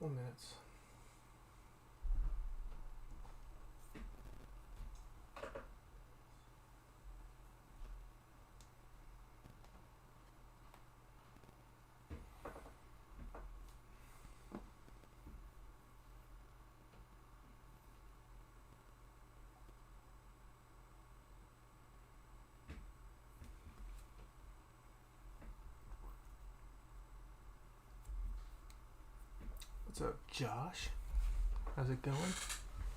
couple minutes. What's up, Josh? How's it going?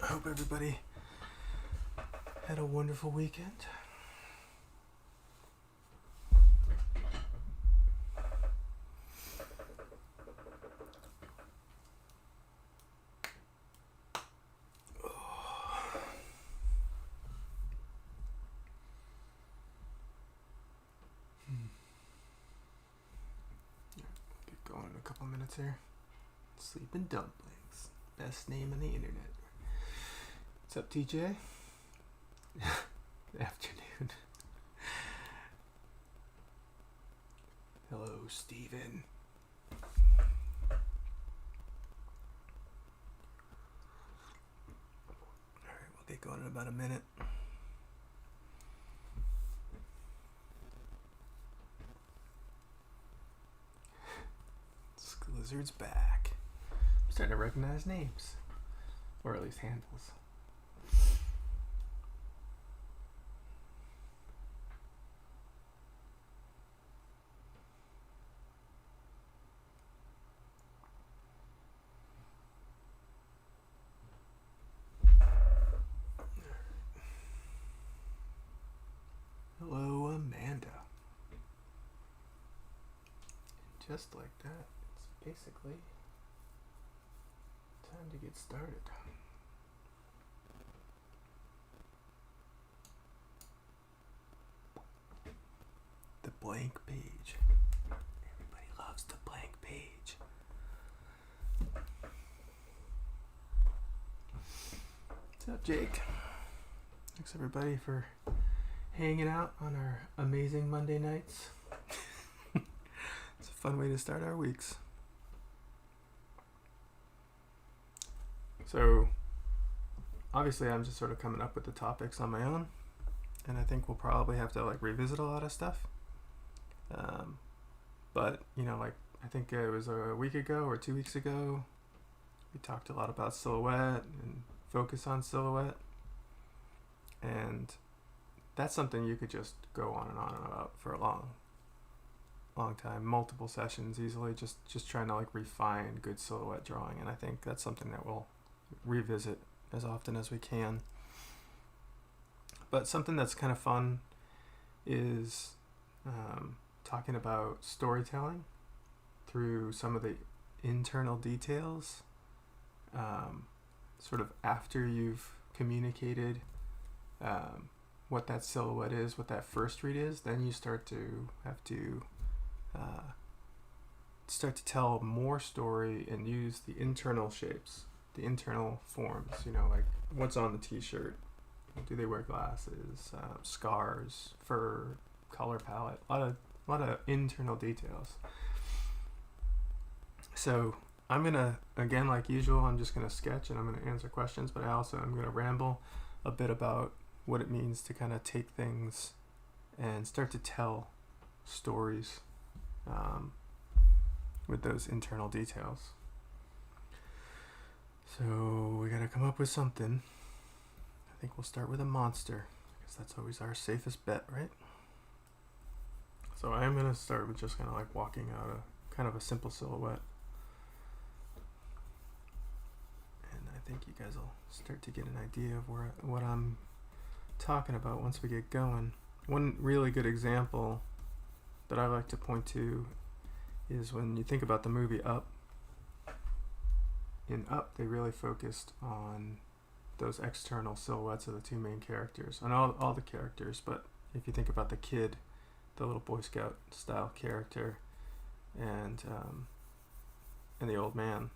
I hope everybody had a wonderful weekend. Get going in a couple minutes here. Sleeping Dumplings. Best name on the internet. What's up, TJ? Afternoon. Hello, Steven. Alright, we'll get going in about a minute. Lizard's back. I'm starting to recognize names. Or at least handles. Hello, Amanda. And just like that, it's basically time to get started. The blank page. Everybody loves the blank page. What's up, Jake? Thanks everybody for hanging out on our amazing Monday nights. It's a fun way to start our weeks. So, obviously I'm just sort of coming up with the topics on my own, and I think we'll probably have to revisit a lot of stuff. But, I think it was a week ago or 2 weeks ago, we talked a lot about silhouette and focus on silhouette. And that's something you could just go on and on and about for a long time, multiple sessions easily, just trying to refine good silhouette drawing. And I think that's something that we'll revisit as often as we can. But something that's kind of fun is talking about storytelling through some of the internal details, sort of after you've communicated what that silhouette is, what that first read is. Then you start to have to tell more story and use the internal shapes, the internal forms, what's on the t-shirt, do they wear glasses, scars, fur, color palette, a lot of internal details. So I'm gonna, again, like usual, I'm just gonna sketch and I'm gonna answer questions, but I also am gonna ramble a bit about what it means to kind of take things and start to tell stories with those internal details. So we gotta come up with something. I think we'll start with a monster, because that's always our safest bet, right? So I am gonna start with just kind of walking out a kind of a simple silhouette. And I think you guys will start to get an idea of what I'm talking about once we get going. One really good example that I like to point to is when you think about the movie Up. In Up, they really focused on those external silhouettes of the two main characters, and all the characters, but if you think about the kid, the little Boy Scout style character, and the old man,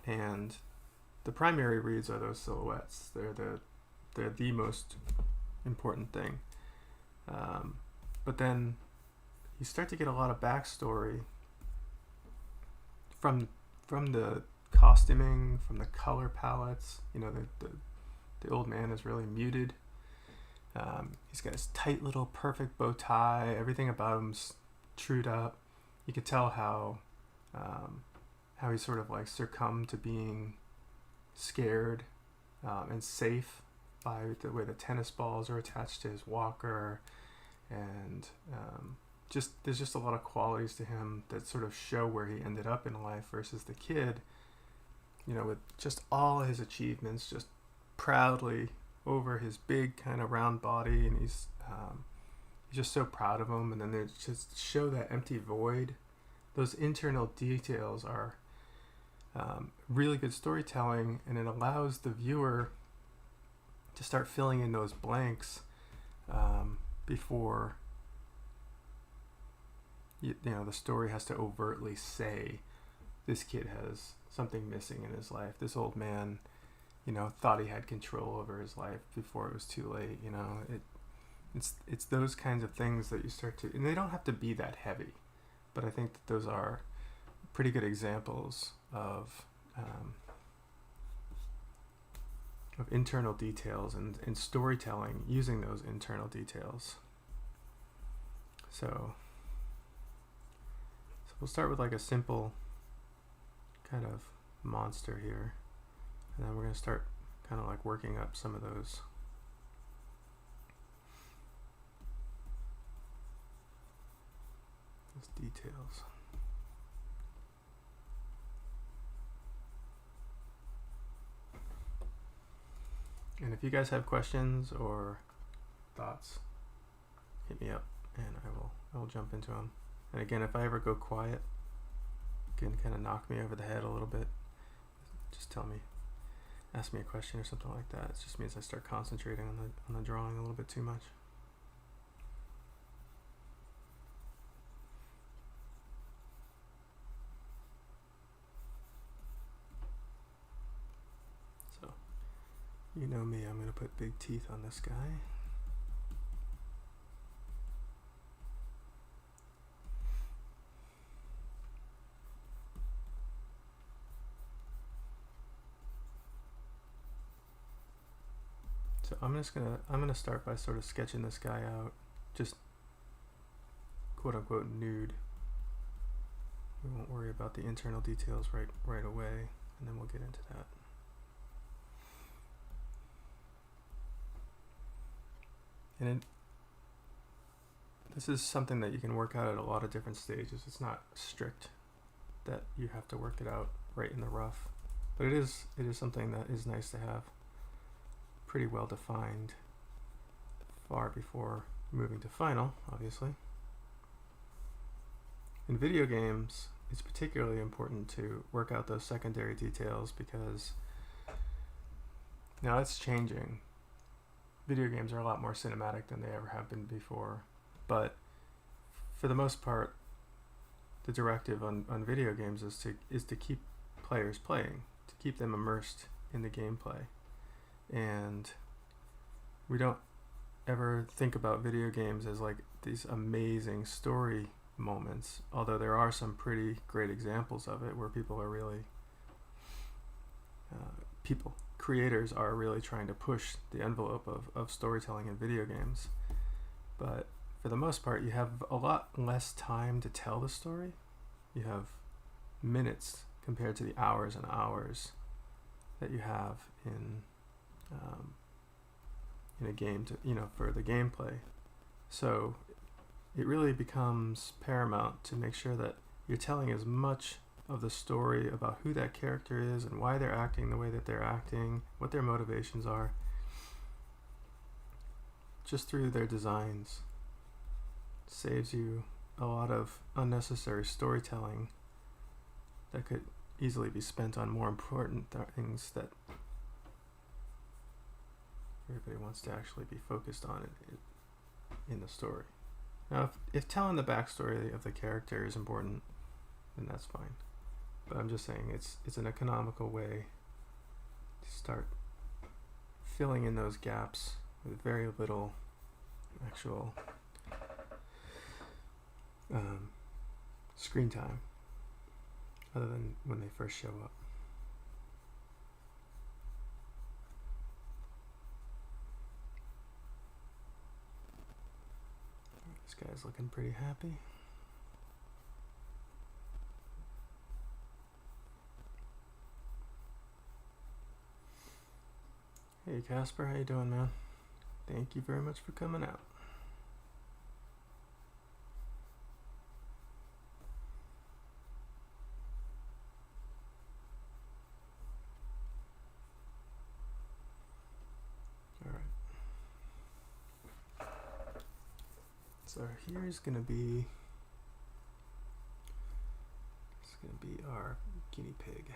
and the primary reads are those silhouettes. They're the most important thing. But then you start to get a lot of backstory from costuming, from the color palettes. The old man is really muted. He's got his tight little perfect bow tie. Everything about him's trued up. You could tell how he sort of like succumbed to being scared and safe by the way the tennis balls are attached to his walker, and there's just a lot of qualities to him that sort of show where he ended up in life versus the kid, with just all his achievements, just proudly over his big kind of round body, and he's just so proud of him. And then they just show that empty void. Those internal details are really good storytelling, and it allows the viewer to start filling in those blanks before the story has to overtly say this kid has something missing in his life. This old man, thought he had control over his life before it was too late. It's those kinds of things that you start to, and they don't have to be that heavy, but I think that those are pretty good examples of internal details and storytelling using those internal details. So we'll start with like a simple kind of monster here, and then we're going to start kind of like working up some of those details. And if you guys have questions or thoughts, hit me up and I will jump into them. And again, if I ever go quiet, you can kind of knock me over the head a little bit. Just tell me, ask me a question or something like that. It just means I start concentrating on the drawing a little bit too much. So, you know me, I'm going to put big teeth on this guy. So I'm gonna start by sort of sketching this guy out, just quote unquote nude. We won't worry about the internal details right away, and then we'll get into that. And this is something that you can work out at a lot of different stages. It's not strict that you have to work it out right in the rough, but it is something that is nice to have pretty well defined far before moving to final, obviously. In video games, it's particularly important to work out those secondary details because now it's changing. Video games are a lot more cinematic than they ever have been before, but for the most part, the directive on video games is to keep players playing, to keep them immersed in the gameplay. And we don't ever think about video games as like these amazing story moments, although there are some pretty great examples of it where people are really creators are really trying to push the envelope of storytelling in video games. But for the most part, you have a lot less time to tell the story. You have minutes compared to the hours and hours that you have in a game for the gameplay. So it really becomes paramount to make sure that you're telling as much of the story about who that character is and why they're acting the way that they're acting, what their motivations are, just through their designs. Saves you a lot of unnecessary storytelling that could easily be spent on more important things that everybody wants to actually be focused on in the story. Now, if telling the backstory of the character is important, then that's fine. But I'm just saying it's an economical way to start filling in those gaps with very little actual screen time, other than when they first show up. This guy's looking pretty happy. Hey Casper, how you doing, man? Thank you very much for coming out. Alright. So here's gonna be our guinea pig.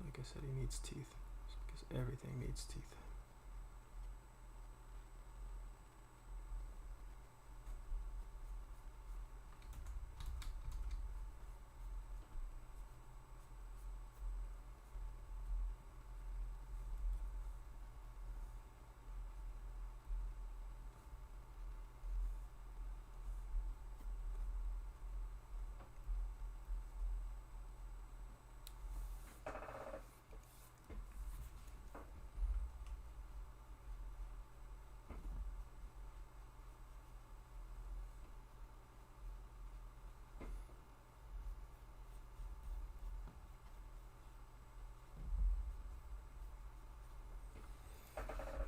Like I said, he needs teeth. Because everything needs teeth.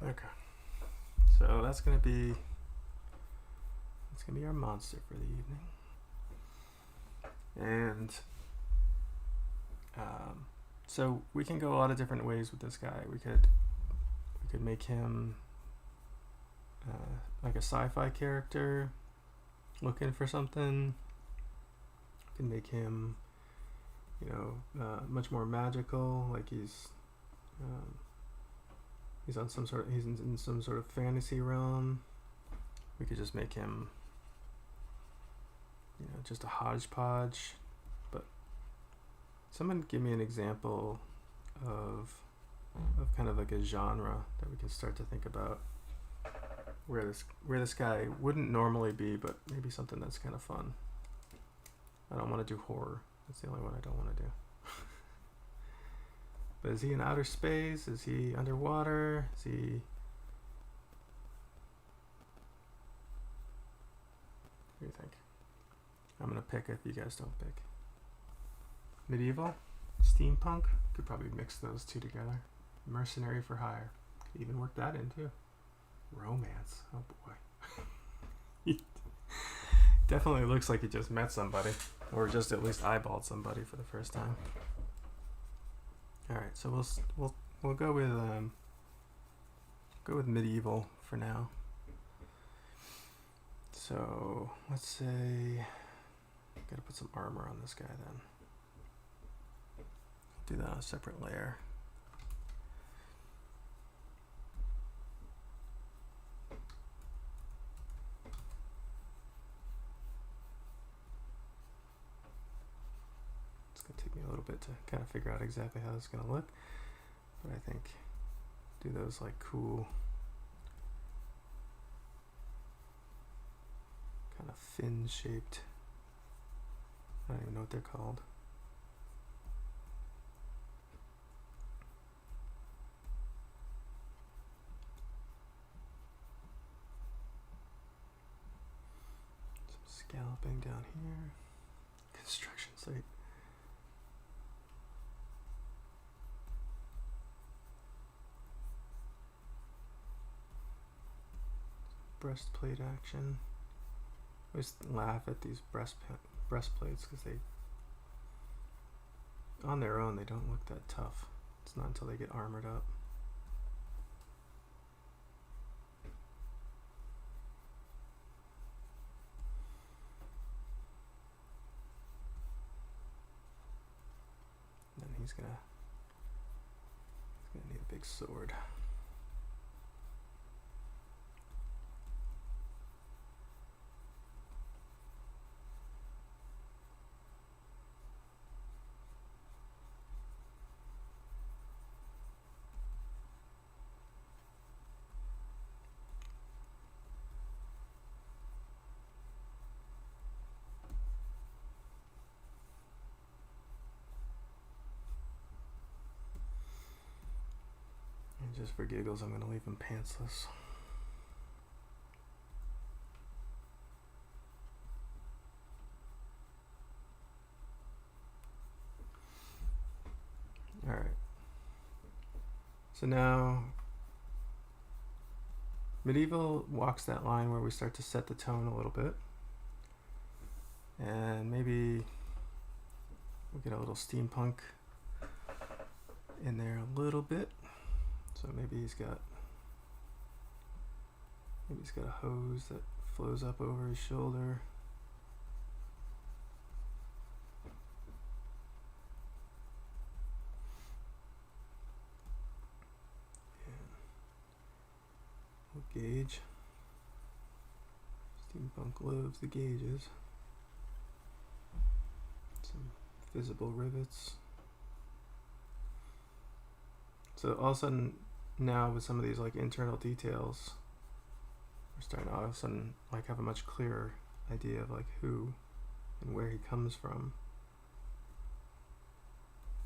Okay, so that's gonna be our monster for the evening, and so we can go a lot of different ways with this guy. We could make him like a sci-fi character looking for something. We can make him, much more magical, like he's in some sort of fantasy realm. We could just make him, just a hodgepodge. But someone give me an example of kind of like a genre that we can start to think about where this guy wouldn't normally be, but maybe something that's kind of fun. I don't want to do horror. That's the only one I don't want to do. But is he in outer space? Is he underwater? Is he... What do you think? I'm going to pick if you guys don't pick. Medieval? Steampunk? Could probably mix those two together. Mercenary for hire. Could even work that in too. Romance. Oh boy. Definitely looks like he just met somebody. Or just at least eyeballed somebody for the first time. Alright, so we'll go with medieval for now. So let's say gotta put some armor on this guy then. Do that on a separate layer. It's gonna take me a little bit to kind of figure out exactly how it's gonna look, but I think do those like cool kind of fin shaped, I don't even know what they're called. Some scalloping down here. Construction site. Breastplate action. I always laugh at these breastplates because they, on their own, they don't look that tough. It's not until they get armored up. And then he's gonna need a big sword. Just for giggles, I'm going to leave him pantsless. So now medieval walks that line where we start to set the tone a little bit. And maybe we'll get a little steampunk in there a little bit. So maybe he's got a hose that flows up over his shoulder. Gauge. Steampunk loves the gauges. Some visible rivets. So all of a sudden now with some of these like internal details, we're starting to all of a sudden like have a much clearer idea of like who and where he comes from.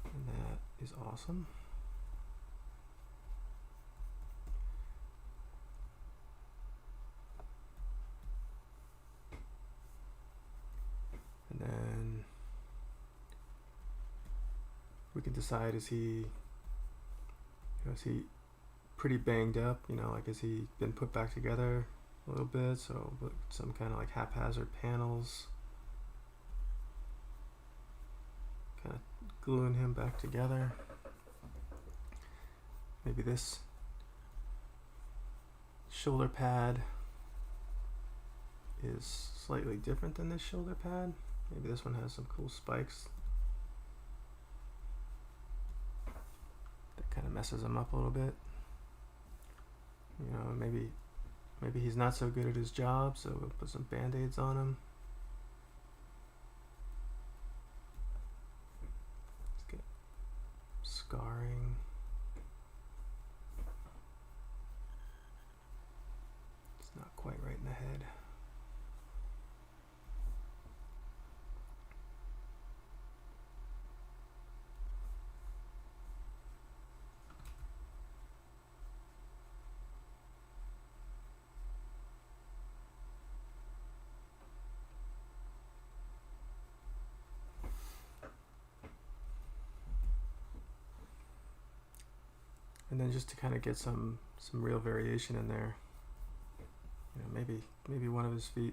And that is awesome. And then we can decide, is he pretty banged up, like has he been put back together a little bit, so some kind of like haphazard panels kind of gluing him back together. Maybe this shoulder pad is slightly different than this shoulder pad. Maybe this one has some cool spikes that kind of messes him up a little bit. Maybe he's not so good at his job, so we'll put some band-aids on him. Let's get scarring. It's not quite right in the head. And then just to kind of get some real variation in there, maybe one of his feet,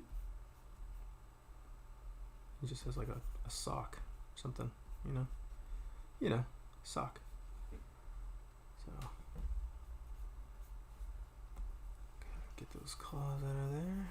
he just has like a sock or something, sock. So get those claws out of there.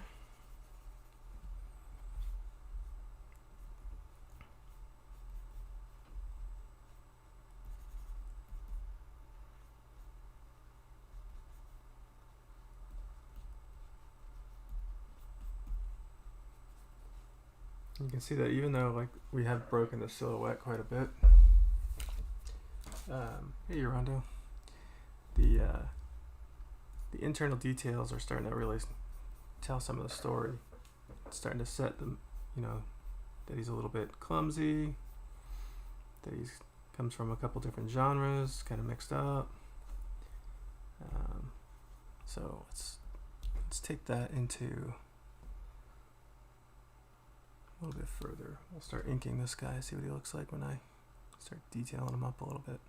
You can see that even though like we have broken the silhouette quite a bit, hey Rondo, the internal details are starting to really tell some of the story. It's starting to set them, that he's a little bit clumsy, that he comes from a couple different genres, kind of mixed up. So let's take that into a little bit further. We'll start inking this guy, see what he looks like when I start detailing him up a little bit.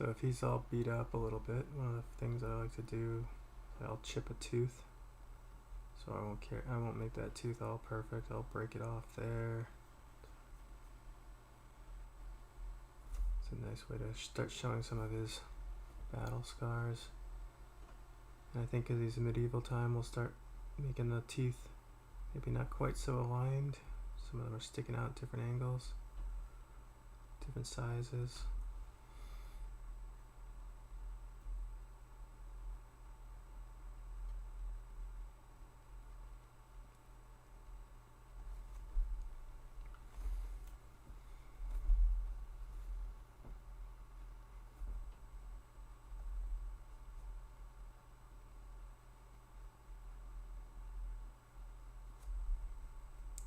So if he's all beat up a little bit, one of the things I like to do, I'll chip a tooth. So I won't care. I won't make that tooth all perfect. I'll break it off there. It's a nice way to start showing some of his battle scars. And I think as he's a medieval time, we'll start making the teeth maybe not quite so aligned. Some of them are sticking out at different angles, different sizes.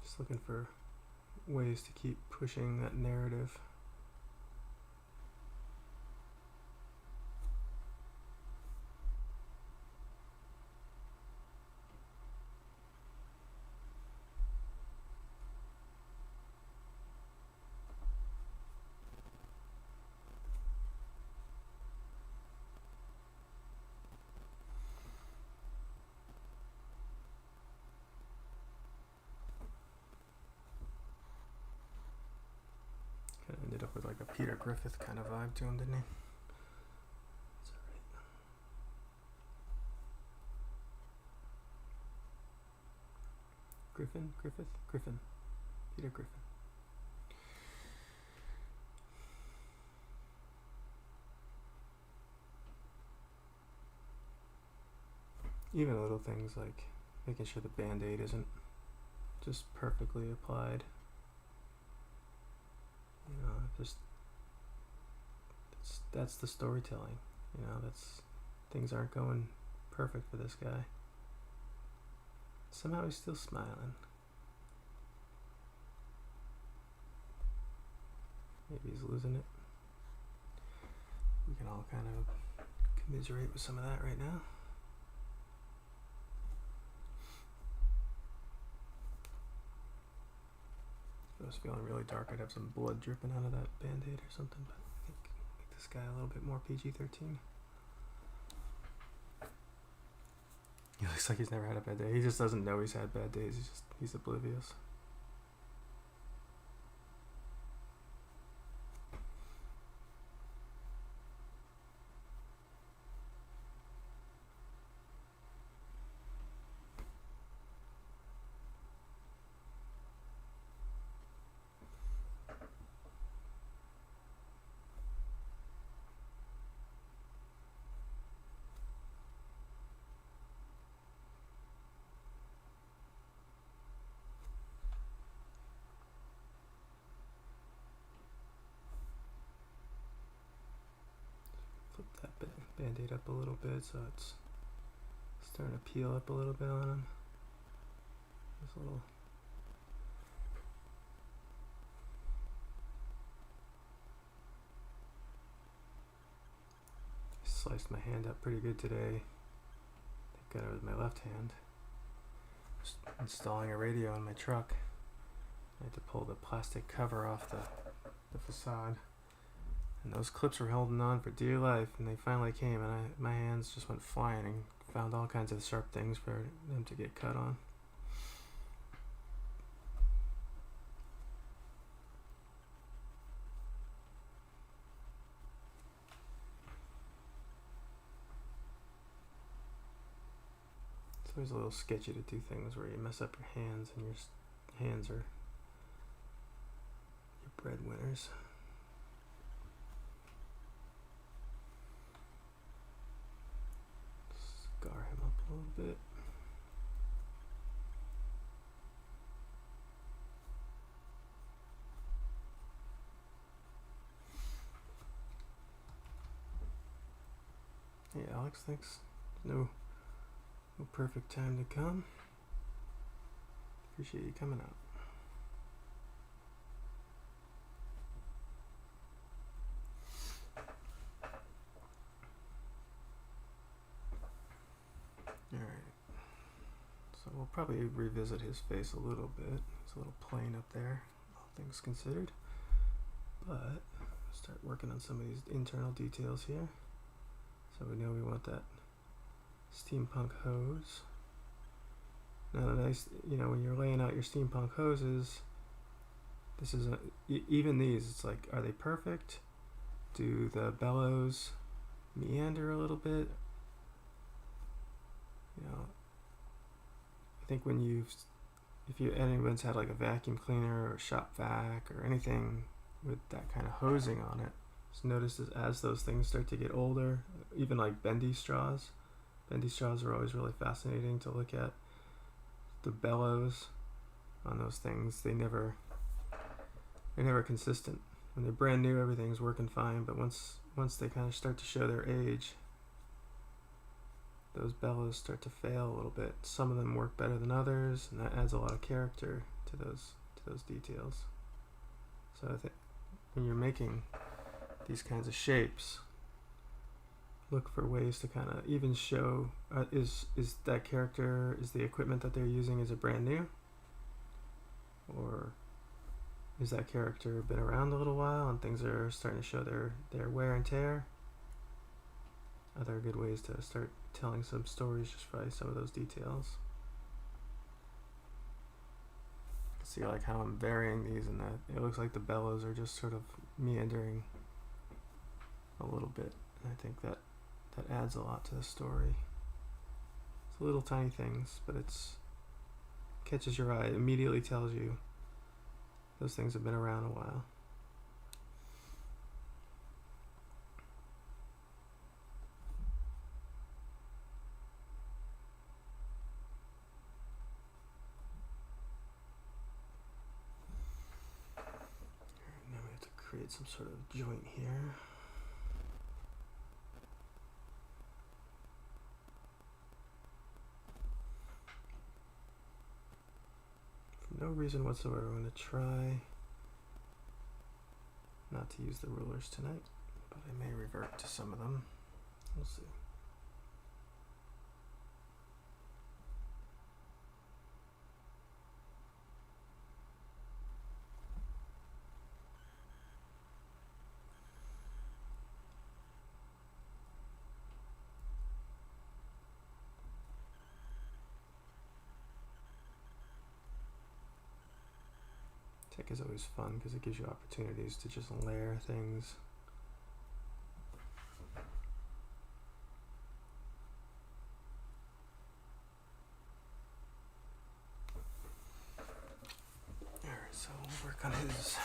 Just looking for ways to keep pushing that narrative. Kind of ended up with like a Peter Griffith kind of vibe to him, didn't he? That's alright. Griffin. Peter Griffin. Even little things like making sure the band-aid isn't just perfectly applied. You know, just that's the storytelling. You know, that's things aren't going perfect for this guy. Somehow he's still smiling. Maybe he's losing it. We can all kind of commiserate with some of that right now. If I was feeling really dark, I'd have some blood dripping out of that band-aid or something, but I think make this guy a little bit more PG-13. He looks like he's never had a bad day. He just doesn't know he's had bad days. He's oblivious. Flip that band-aid up a little bit so it's starting to peel up a little bit on him. This little sliced my hand up pretty good today. Thank God it was my left hand. Just installing a radio in my truck. I had to pull the plastic cover off the facade. And those clips were holding on for dear life, and they finally came, and my hands just went flying and found all kinds of sharp things for them to get cut on. It's always a little sketchy to do things where you mess up your hands, and your hands are your breadwinners. Scar him up a little bit. Hey Alex, thanks. No perfect time to come. Appreciate you coming out. Alright. So we'll probably revisit his face a little bit. It's a little plain up there, all things considered. But let's Start working on some of these internal details here. So we know we want that steampunk hose. Now the nice, when you're laying out your steampunk hoses, this is even these, it's like, are they perfect? Do the bellows meander a little bit? I think if anyone's had like a vacuum cleaner or shop vac or anything with that kind of hosing on it, just notice as those things start to get older, even like bendy straws are always really fascinating to look at. The bellows on those things, they're never consistent. When they're brand new, everything's working fine, but once they kind of start to show their age, those bellows start to fail a little bit. Some of them work better than others, and that adds a lot of character to those details. So I think when you're making these kinds of shapes, look for ways to kind of even show, is that character, is the equipment that they're using, is it brand new? Or is that character been around a little while and things are starting to show their wear and tear? Are there good ways to start telling some stories just by some of those details? See like how I'm varying these, and that it looks like the bellows are just sort of meandering a little bit. And I think that adds a lot to the story. It's little tiny things, but it's catches your eye. It immediately tells you those things have been around a while. Now we have to create some sort of joint here. For no reason whatsoever, I'm going to try not to use the rulers tonight, but I may revert to some of them. We'll see. Tech is always fun because it gives you opportunities to just layer things. Alright, so we'll work on his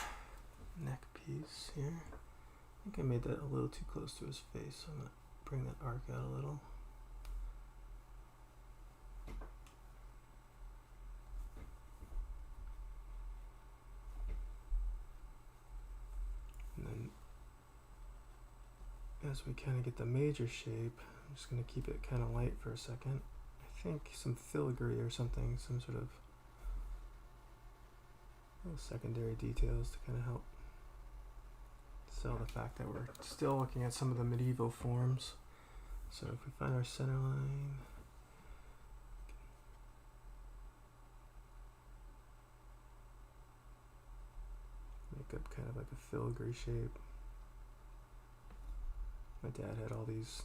neck piece here. I think I made that a little too close to his face, so I'm going to bring that arc out a little. As we kind of get the major shape, I'm just going to keep it kind of light for a second. I think some filigree or something, some sort of little secondary details to kind of help sell the fact that we're still looking at some of the medieval forms. So if we find our center line, make up kind of like a filigree shape. My dad had all these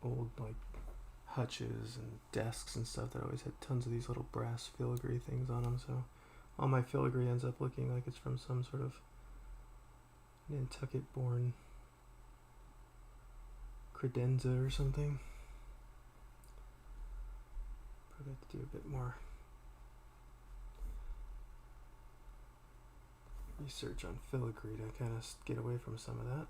old like hutches and desks and stuff that always had tons of these little brass filigree things on them, so all my filigree ends up looking like it's from some sort of Nantucket born credenza or something. Probably have to do a bit more research on filigree to kind of get away from some of that.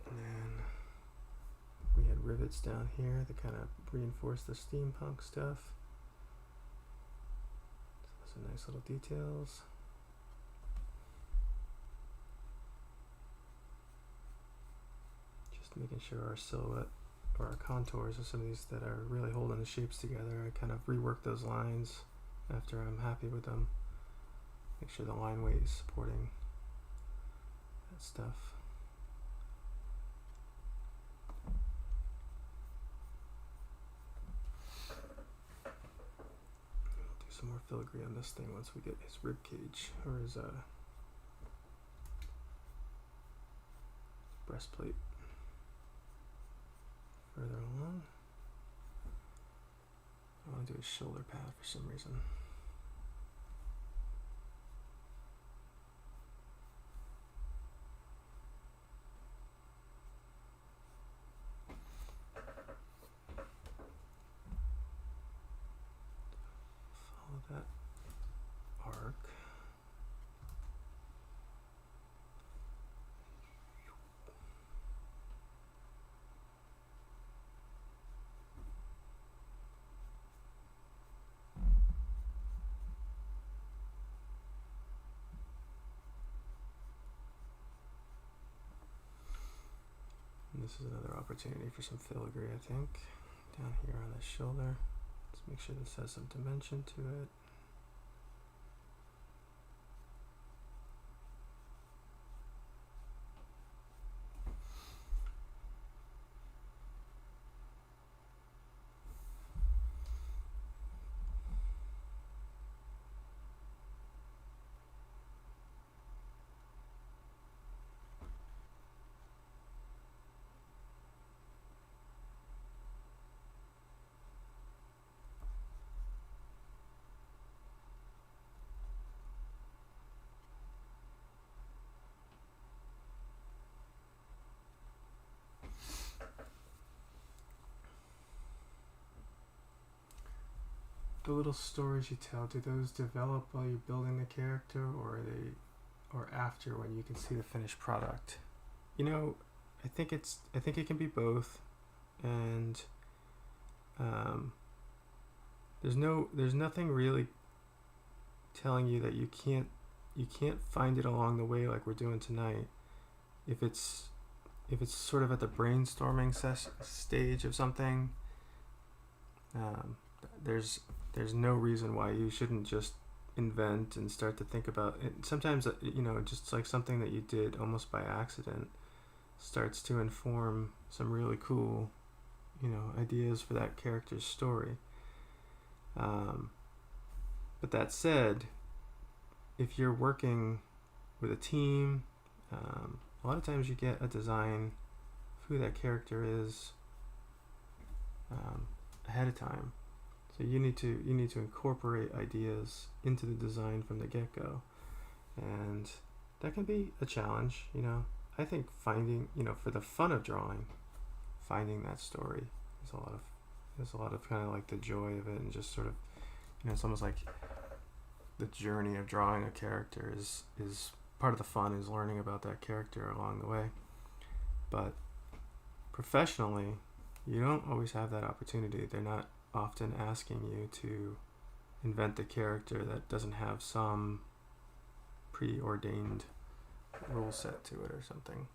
And then we had rivets down here that kind of reinforce the steampunk stuff. So some nice little details. Making sure our silhouette or our contours of some of these that are really holding the shapes together. I kind of rework those lines after I'm happy with them. Make sure the line weight is supporting that stuff. some more filigree on this thing once we get his rib cage, or his breastplate further along. I want to do a shoulder pad for some reason. Follow that arc. And this is another opportunity for some filigree, I think. Down here on the shoulder. Let's make sure this has some dimension to it. The little stories you tell, do those develop while you're building the character, or are they, or after when you can see the finished product? You know, I think it can be both, and there's nothing really telling you that you can't find it along the way like we're doing tonight. If it's sort of at the brainstorming stage of something, there's no reason why you shouldn't just invent and start to think about it. Sometimes, just like something that you did almost by accident starts to inform some really cool, ideas for that character's story. But that said, if you're working with a team, a lot of times you get a design of who that character is ahead of time. So you need to incorporate ideas into the design from the get-go, and that can be a challenge. I think finding, for the fun of drawing, finding that story is a lot of kind of like the joy of it, and just sort of, it's almost like the journey of drawing a character is part of the fun, is learning about that character along the way. But professionally, you don't always have that opportunity. They're not often asking you to invent a character that doesn't have some preordained rule set to it or something.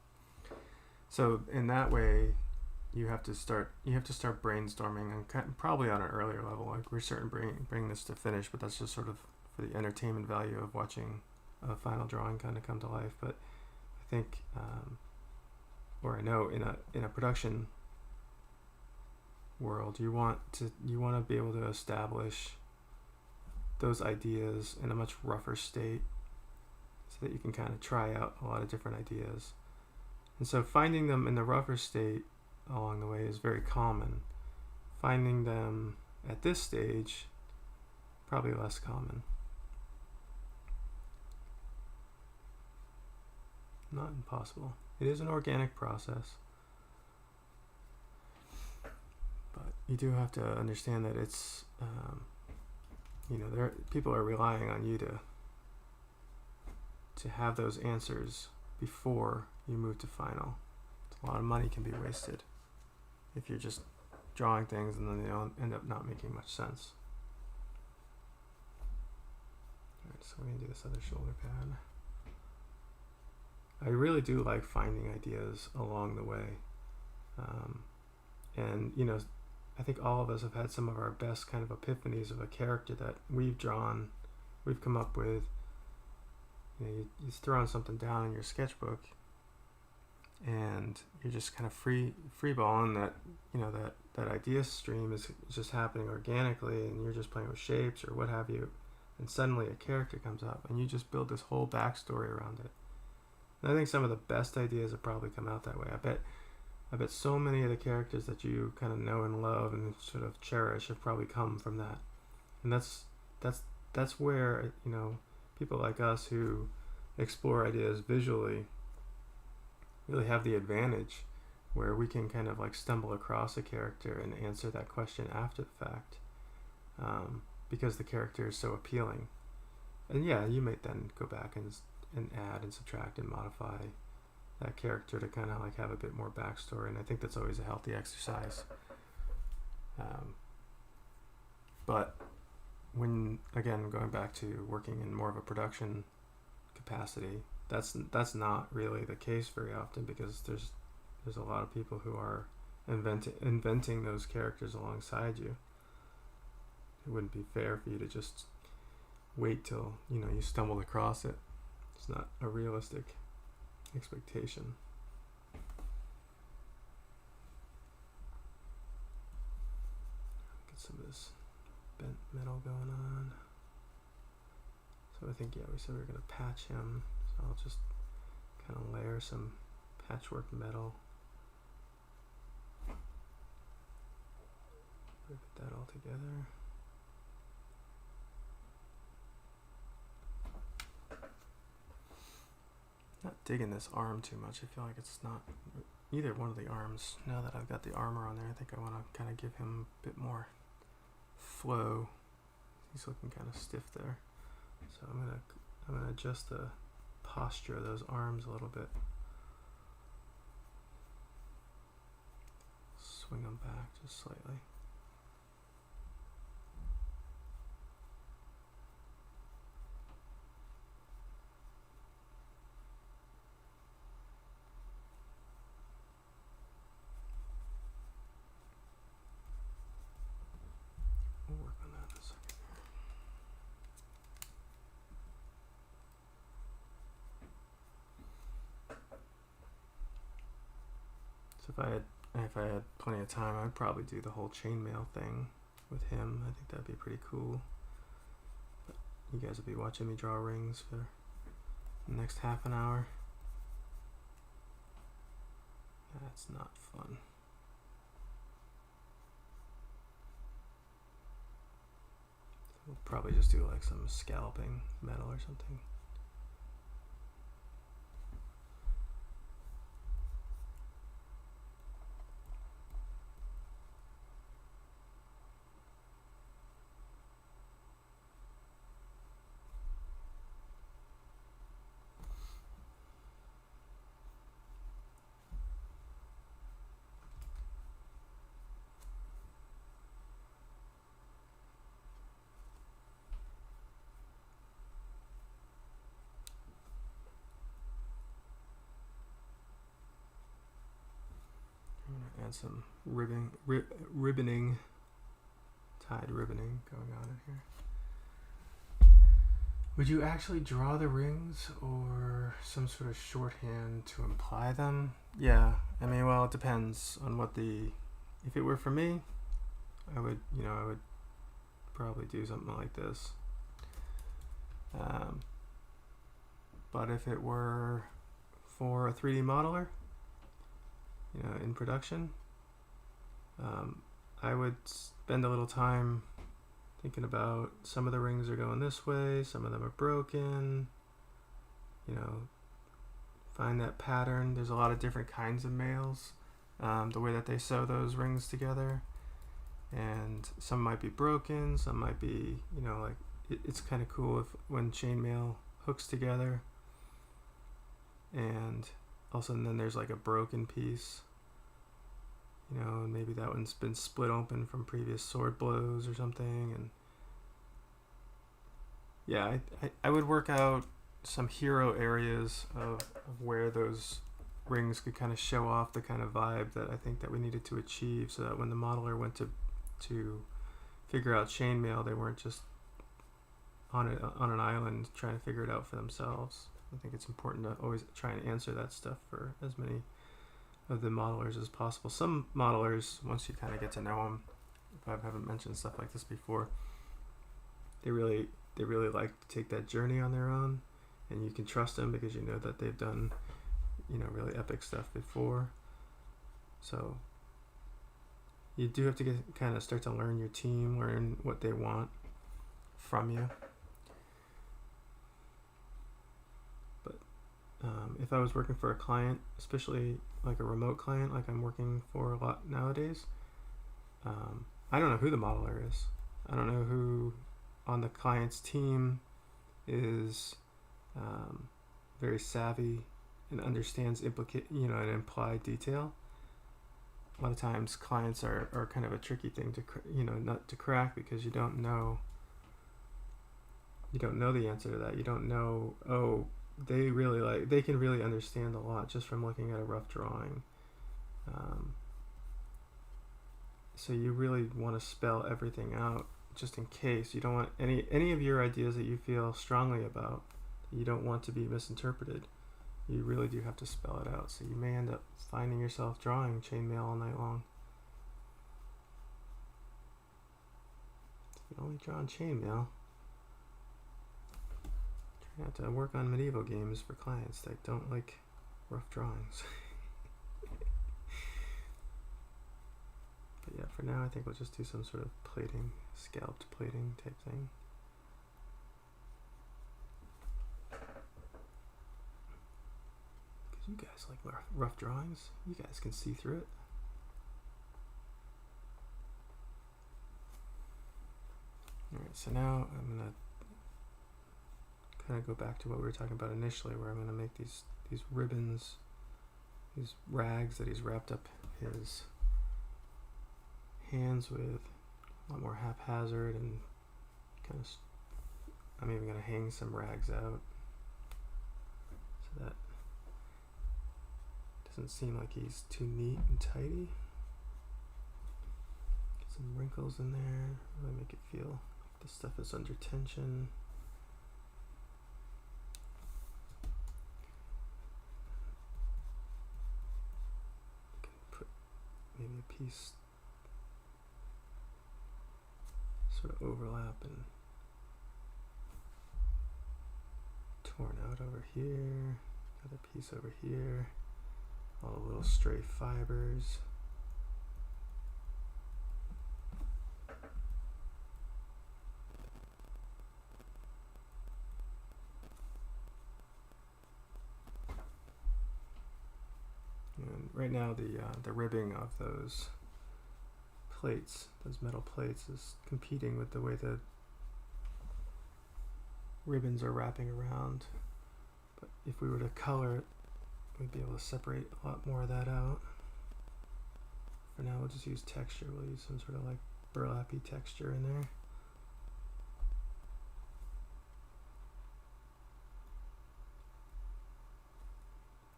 So in that way, you have to start brainstorming, and probably on an earlier level. Like, we're certainly bring this to finish, but that's just sort of for the entertainment value of watching a final drawing kind of come to life. But I think, or I know, in a production world, you want to be able to establish those ideas in a much rougher state, so that you can kind of try out a lot of different ideas. And so finding them in the rougher state along the way is very common. Finding them at this stage, probably less common. Not impossible. It is an organic process. But you do have to understand that it's, people are relying on you to have those answers before you move to final. A lot of money can be wasted if you're just drawing things and then they don't end up not making much sense. Alright, so we're going to do this other shoulder pad. I really do like finding ideas along the way. And I think all of us have had some of our best kind of epiphanies of a character that we've drawn, we've come up with. You throw something down in your sketchbook, and you're just kind of freeballing that, that idea stream is just happening organically, and you're just playing with shapes or what have you. and suddenly a character comes up, and you just build this whole backstory around it. And I think some of the best ideas have probably come out that way. I bet so many of the characters that you kind of know and love and sort of cherish have probably come from that. And that's where, you know, people like us who explore ideas visually really have the advantage, where we can kind of like stumble across a character and answer that question after the fact, because the character is so appealing. And yeah, you might then go back and add and subtract and modify that character to kind of like have a bit more backstory, and I think that's always a healthy exercise. But when, again, going back to working in more of a production capacity, that's not really the case very often, because there's a lot of people who are inventing those characters alongside you. It wouldn't be fair for you to just wait till, you know, you stumbled across it. It's not a realistic expectation. Get some of this bent metal going on. So I think, yeah, we said we were going to patch him. So I'll just kind of layer some patchwork metal. Put that all together. Not digging this arm too much. I feel like it's not either one of the arms. Now that I've got the armor on there, I think I want to kind of give him a bit more flow. He's looking kind of stiff there. So I'm gonna adjust the posture of those arms a little bit. Swing them back just slightly. We'll work on that in a second. So if I had plenty of time, I'd probably do the whole chainmail thing with him. I think that'd be pretty cool. But you guys will be watching me draw rings for the next half an hour. That's not fun. We'll probably just do like some scalloping metal or something. And some ribboning, tied ribboning going on in here. Would you actually draw the rings or some sort of shorthand to imply them? Yeah, I mean, well, it depends on what if it were for me, I would probably do something like this. But if it were for a 3D modeler, in production, I would spend a little time thinking about, some of the rings are going this way, some of them are broken, find that pattern. There's a lot of different kinds of mails, the way that they sew those rings together, and some might be broken, some might be, it's kind of cool when chainmail hooks together, and also then there's like a broken piece, and maybe that one's been split open from previous sword blows or something. And yeah, I would work out some hero areas of where those rings could kind of show off the kind of vibe that I think that we needed to achieve, so that when the modeler went to figure out chainmail, they weren't just on an island trying to figure it out for themselves. I think it's important to always try and answer that stuff for as many of the modelers as possible. Some modelers, once you kind of get to know them, if I haven't mentioned stuff like this before, they they really like to take that journey on their own, and you can trust them because you know that they've done, really epic stuff before. So you do have to kind of start to learn your team, learn what they want from you. But if I was working for a client, especially like a remote client, like I'm working for a lot nowadays, I don't know who the modeler is. I don't know who on the client's team is very savvy and understands an implied detail. A lot of times clients are kind of a tricky thing to not to crack, because you don't know the answer to that. You don't know, they can really understand a lot just from looking at a rough drawing. So you really want to spell everything out just in case. You don't want any of your ideas that you feel strongly about, you don't want to be misinterpreted. You really do have to spell it out. So you may end up finding yourself drawing chainmail all night long. If you only draw chainmail, try not to work on medieval games for clients that don't like rough drawings. But yeah, for now I think we'll just do some sort of plating, scalped plating type thing. You guys like rough drawings. You guys can see through it. Alright, so now I'm going to kind of go back to what we were talking about initially, where I'm going to make these ribbons, these rags that he's wrapped up his hands with, a lot more haphazard, and kind of, I'm even going to hang some rags out so that doesn't seem like he's too neat and tidy. Get some wrinkles in there, really make it feel like the stuff is under tension. You can put maybe a piece sort of overlap and torn out over here, another piece over here. All the little stray fibers. And right now the ribbing of those plates, those metal plates, is competing with the way the ribbons are wrapping around. But if we were to color it, we'd be able to separate a lot more of that out. For now, we'll just use texture. We'll use some sort of like burlappy texture in there.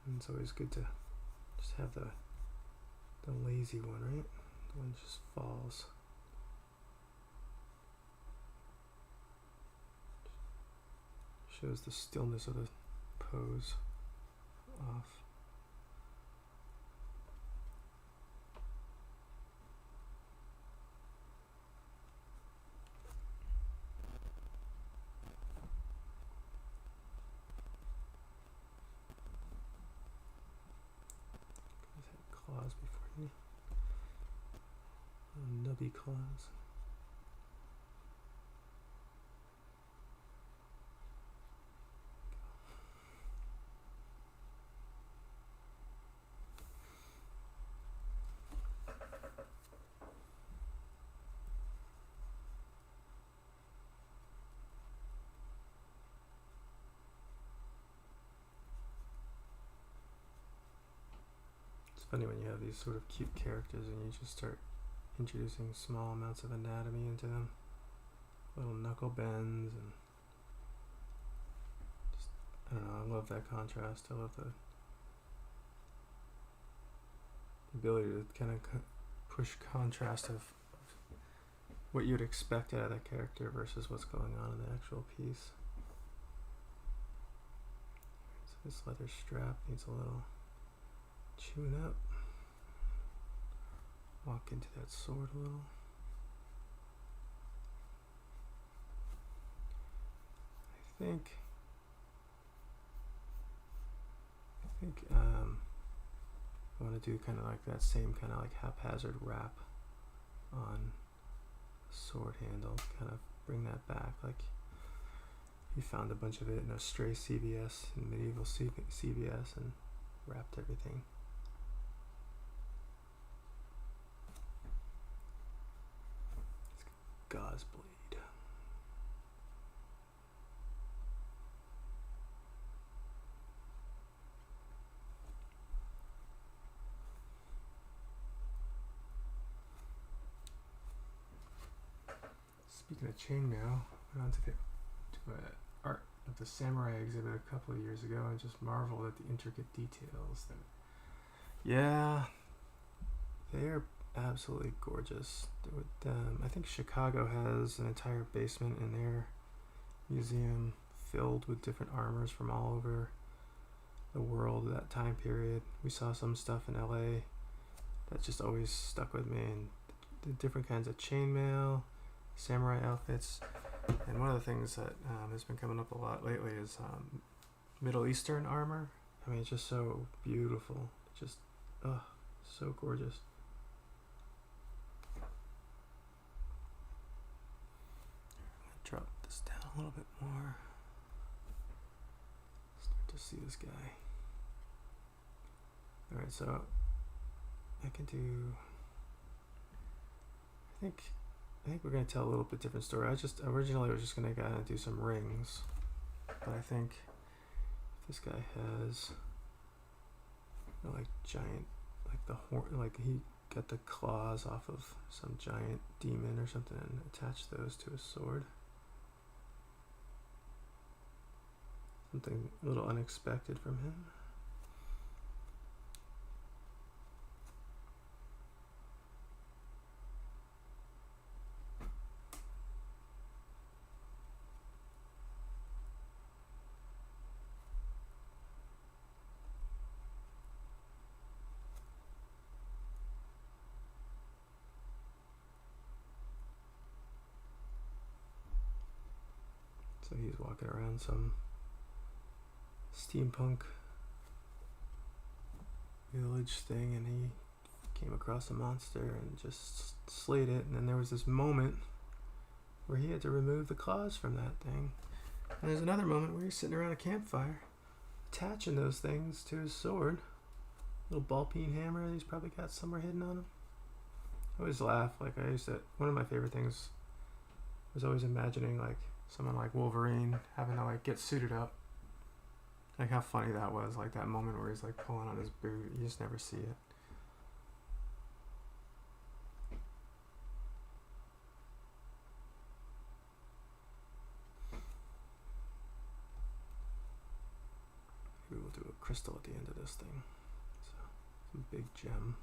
And it's always good to just have the lazy one, right? The one just falls. Shows the stillness of the pose off. Guys had claws before, didn't he? Nubby claws. Funny when you have these sort of cute characters and you just start introducing small amounts of anatomy into them, little knuckle bends, and just, I don't know, I love that contrast. I love the ability to kind of push contrast of what you'd expect out of that character versus what's going on in the actual piece. So this leather strap needs a little tune up. Walk into that sword a little. think I want to do kind of like that same kind of like haphazard wrap on sword handle, kind of bring that back. Like he found a bunch of it in a stray CVS, in medieval CVS, and wrapped everything. Gauze blade. Speaking of chainmail, went on to an art of the samurai exhibit a couple of years ago and just marveled at the intricate details. Yeah, they are absolutely gorgeous. I think Chicago has an entire basement in their museum filled with different armors from all over the world that time period. We saw some stuff in LA that just always stuck with me, and the different kinds of chainmail, samurai outfits. And one of the things that has been coming up a lot lately is Middle Eastern armor. I mean, it's just so beautiful. Just, so gorgeous. Drop this down a little bit more. Start to see this guy. Alright, so I can do, I think we're going to tell a little bit different story. Originally was just going to kind of do some rings, but I think this guy has, like giant, like the horn, like he got the claws off of some giant demon or something and attached those to his sword. Something a little unexpected from him. So he's walking around some steampunk village thing, and he came across a monster and just slayed it. And then there was this moment where he had to remove the claws from that thing. And there's another moment where he's sitting around a campfire attaching those things to his sword. Little ball peen hammer that he's probably got somewhere hidden on him. I always laugh. Like, one of my favorite things was always imagining like someone like Wolverine having to like get suited up. Like how funny that was, like that moment where he's like pulling on his boot. You just never see it. Maybe we'll do a crystal at the end of this thing. So, some big gem.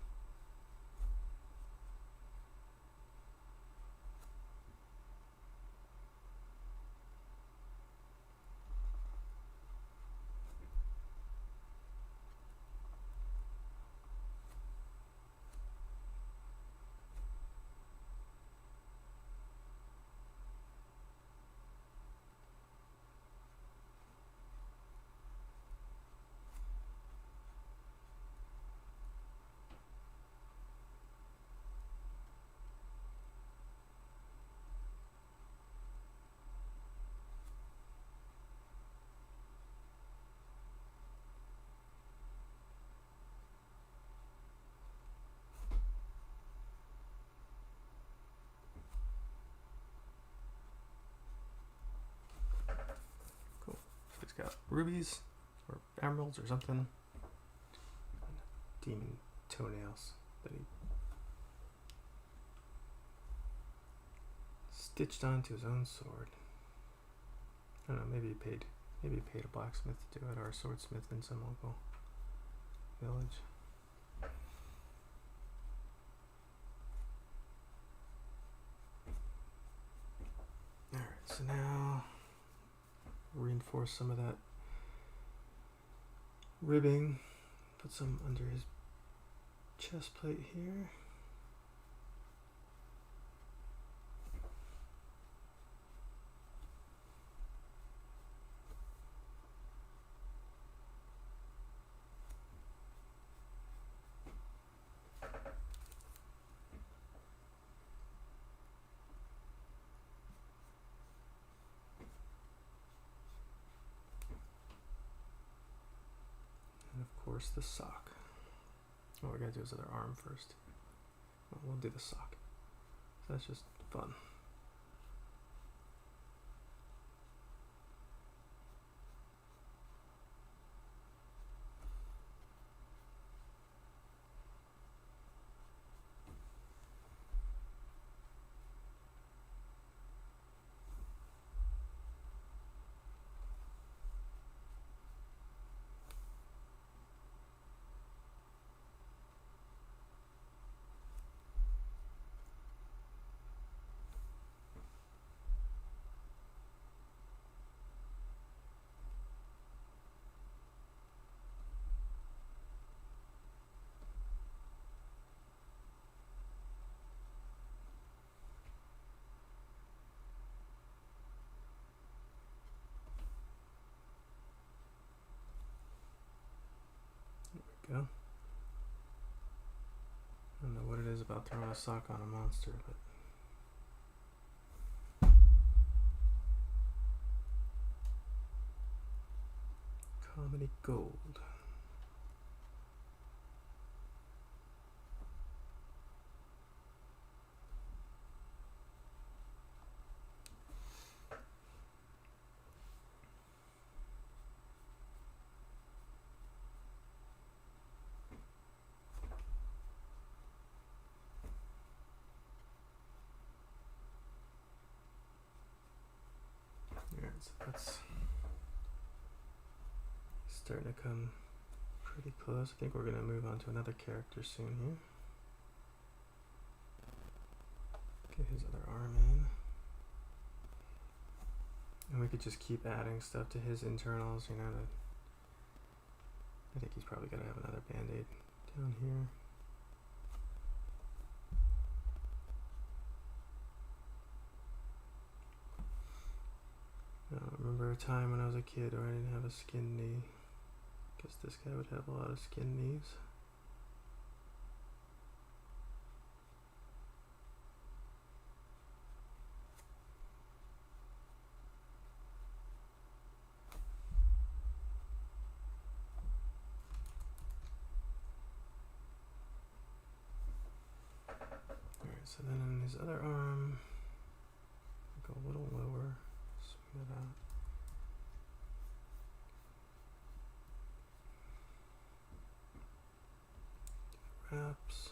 Got rubies or emeralds or something. Demon toenails that he stitched onto his own sword. I don't know, maybe he paid a blacksmith to do it, or a swordsmith in some local village. Alright, so now reinforce some of that ribbing, put some under his chest plate here. And of course the sock. What we gotta do is other arm first. Well, we'll do the sock. So that's just fun. Go. I don't know what it is about throwing a sock on a monster, but comedy gold. So that's starting to come pretty close. I think we're going to move on to another character soon here. Get his other arm in. And we could just keep adding stuff to his internals, you know. I think he's probably going to have another band-aid down here. I remember a time when I was a kid where I didn't have a skin knee. Guess this guy would have a lot of skin knees. Alright, so then on his other arm, go a little lower. Swing it out. Wraps.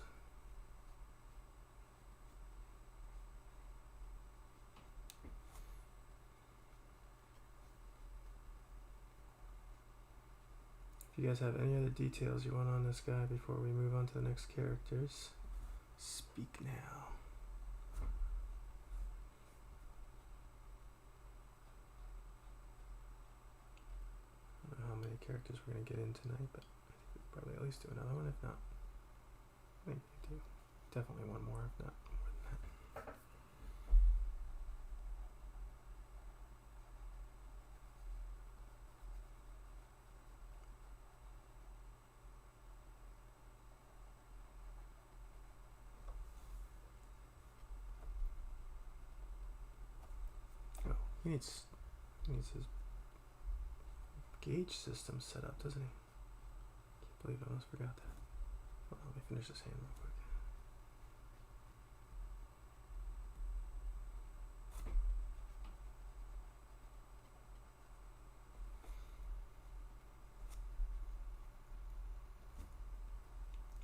If you guys have any other details you want on this guy before we move on to the next characters, speak now. I don't know how many characters we're going to get in tonight, but I think we'll probably at least do another one, if not. I think we do. Definitely one more, if not more than that. Oh, he needs his gauge system set up, doesn't he? Can't believe I almost forgot that. Well, let me finish this hand real quick.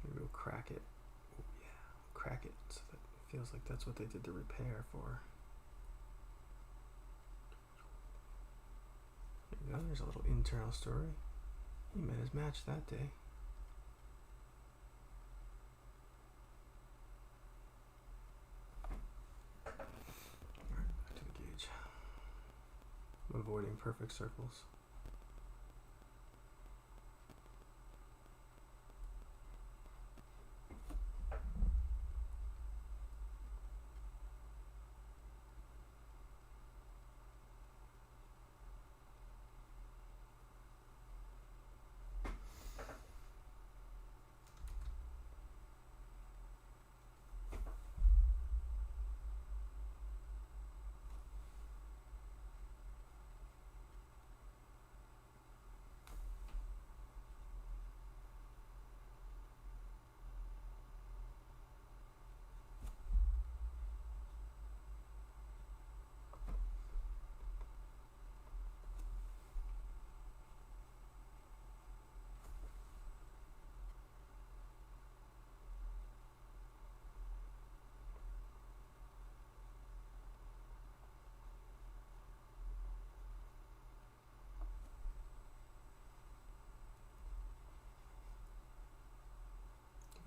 Maybe we'll crack it. Oh yeah, crack it so that it feels like that's what they did the repair for. There you go, there's a little internal story. He met his match that day. Alright, back to the gauge. I'm avoiding perfect circles.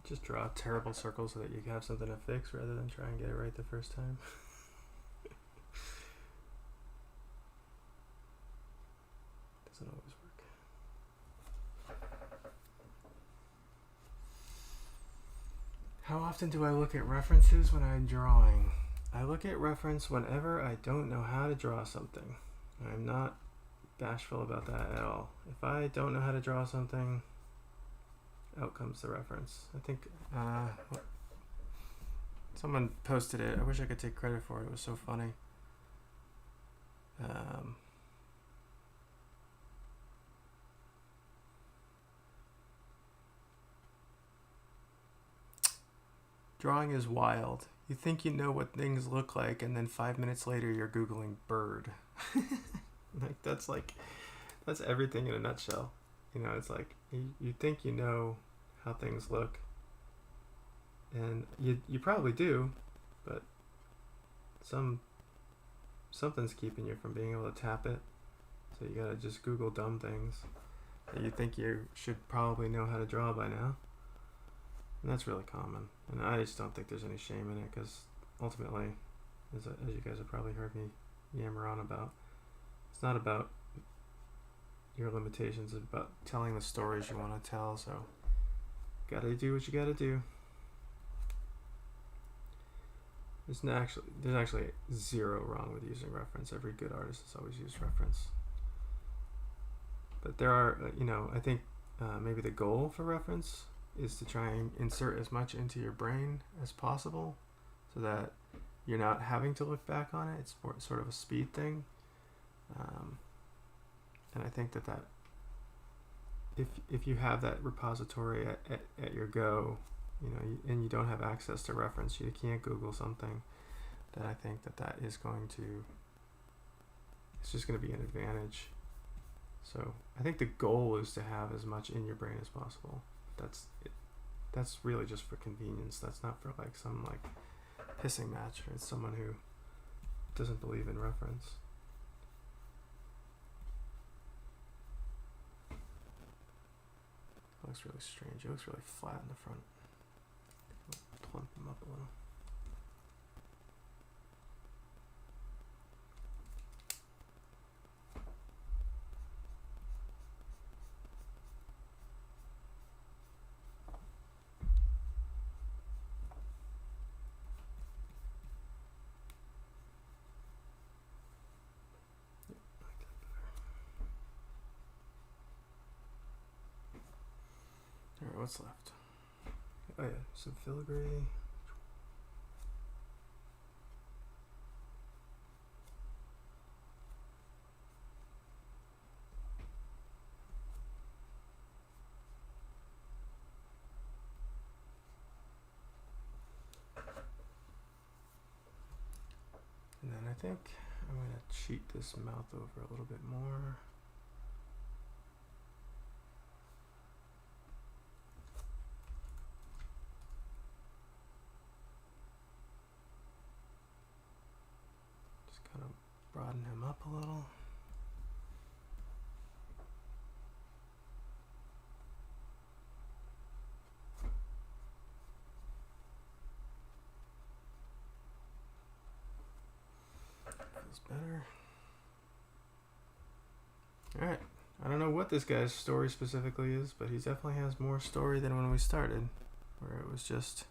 Just draw a terrible circle so that you have something to fix rather than try and get it right the first time. Doesn't always work. How often do I look at references when I'm drawing? I look at reference whenever I don't know how to draw something. I'm not bashful about that at all. If I don't know how to draw something, out comes the reference. I think someone posted it. I wish I could take credit for it. It was so funny. Drawing is wild. You think you know what things look like, and then 5 minutes later you're Googling bird. That's everything in a nutshell. You know, it's like you think you know how things look, and you probably do, but something's keeping you from being able to tap it. So you gotta just Google dumb things that you think you should probably know how to draw by now. And that's really common. And I just don't think there's any shame in it, because ultimately, as you guys have probably heard me yammer on about, it's not about your limitations, it's about telling the stories you want to tell. So gotta do what you gotta do. There's actually zero wrong with using reference. Every good artist has always used reference. But there are, I think maybe the goal for reference is to try and insert as much into your brain as possible so that you're not having to look back on it. It's sort of a speed thing. And I think that if you have that repository at your go, and you don't have access to reference, you can't Google something, then I think that is going to, it's just going to be an advantage. So I think the goal is to have as much in your brain as possible. That's really just for convenience. That's not for some pissing match, or it's someone who doesn't believe in reference. It looks really strange. It looks really flat in the front. Plump them up a little. Alright, what's left? Oh yeah, some filigree. And then I think I'm going to cheat this mouth over a little bit more. Broaden him up a little. Feels better. Alright. I don't know what this guy's story specifically is, but he definitely has more story than when we started, where it was just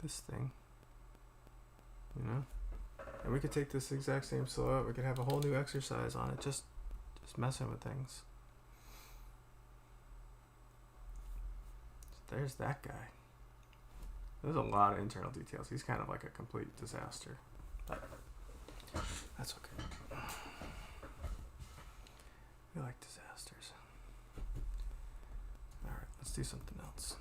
this thing, and we could take this exact same silhouette, we could have a whole new exercise on it, just messing with things. So there's that guy. There's a lot of internal details. He's kind of like a complete disaster, but that's okay. We like disasters. Alright, let's do something else.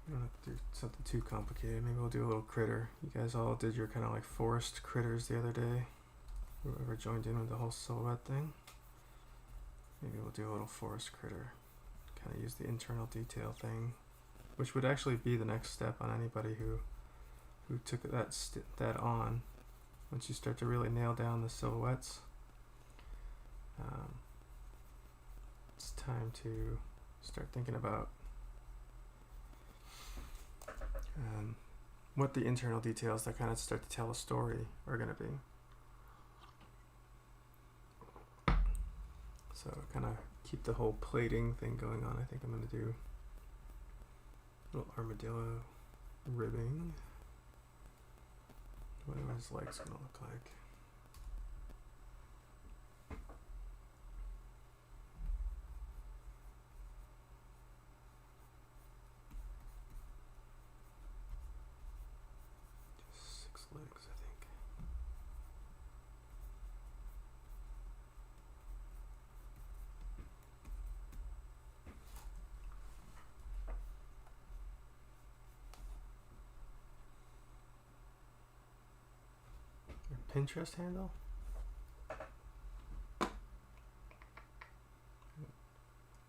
We don't have to do something too complicated. Maybe we'll do a little critter. You guys all did your kind of like forest critters the other day. Whoever joined in with the whole silhouette thing. Maybe we'll do a little forest critter. Kind of use the internal detail thing, which would actually be the next step on anybody who who took that on. Once you start to really nail down the silhouettes, it's time to start thinking about what the internal details that kind of start to tell a story are going to be. So kind of keep the whole plating thing going on. I think I'm going to do a little armadillo ribbing. What are his legs going to look like? Just 6 legs, I think. Pinterest handle? Let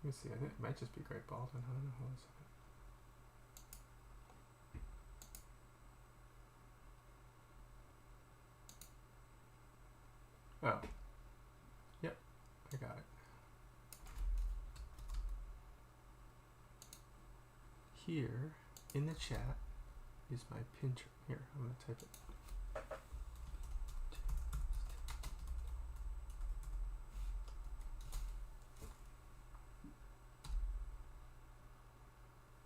me see, I think it might just be Greg Baldwin. I don't know. Hold on a second. Oh. Yep, I got it. Here in the chat is my Pinterest. Here, I'm going to type it.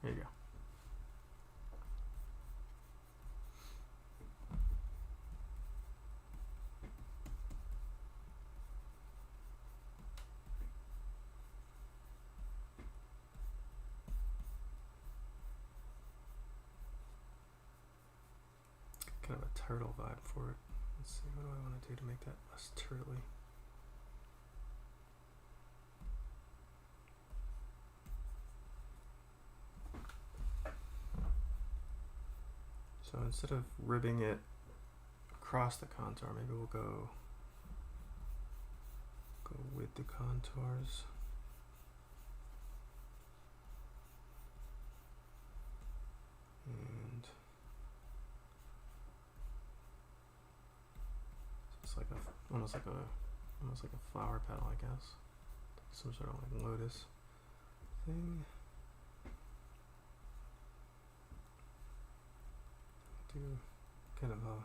There you go. Kind of a turtle vibe for it. Let's see, what do I want to do to make that less turtly? So instead of ribbing it across the contour, maybe we'll go with the contours. And it's like almost like a flower petal, I guess. Some sort of like lotus thing. Do kind of a,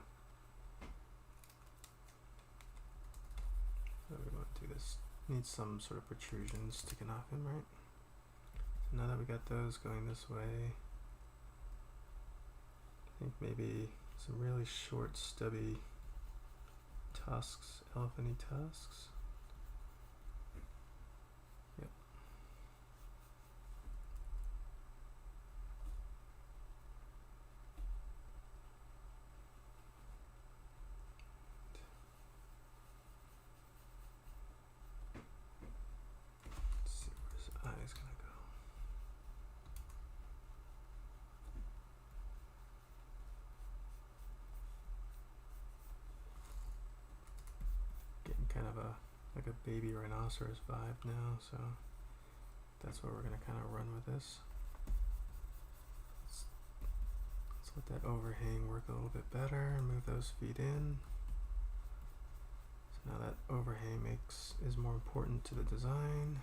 how do we want to do this? Need some sort of protrusion sticking off him, right? So now that we got those going this way, I think maybe some really short, stubby tusks, elephanty tusks. Yep. Let's see where his eye's gonna go. Getting kind of like a baby rhinoceros vibe now, so that's where we're gonna kind of run with this. Let's let that overhang work a little bit better and move those feet in. So now that overhang is more important to the design.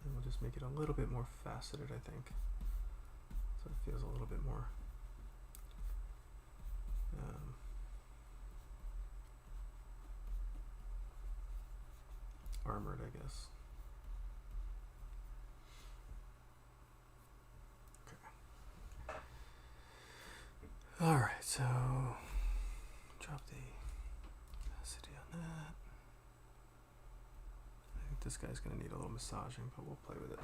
And we'll just make it a little bit more faceted, I think. So it feels a little bit more armored, I guess. Okay. Alright, so drop the opacity on that. I think this guy's going to need a little massaging, but we'll play with it.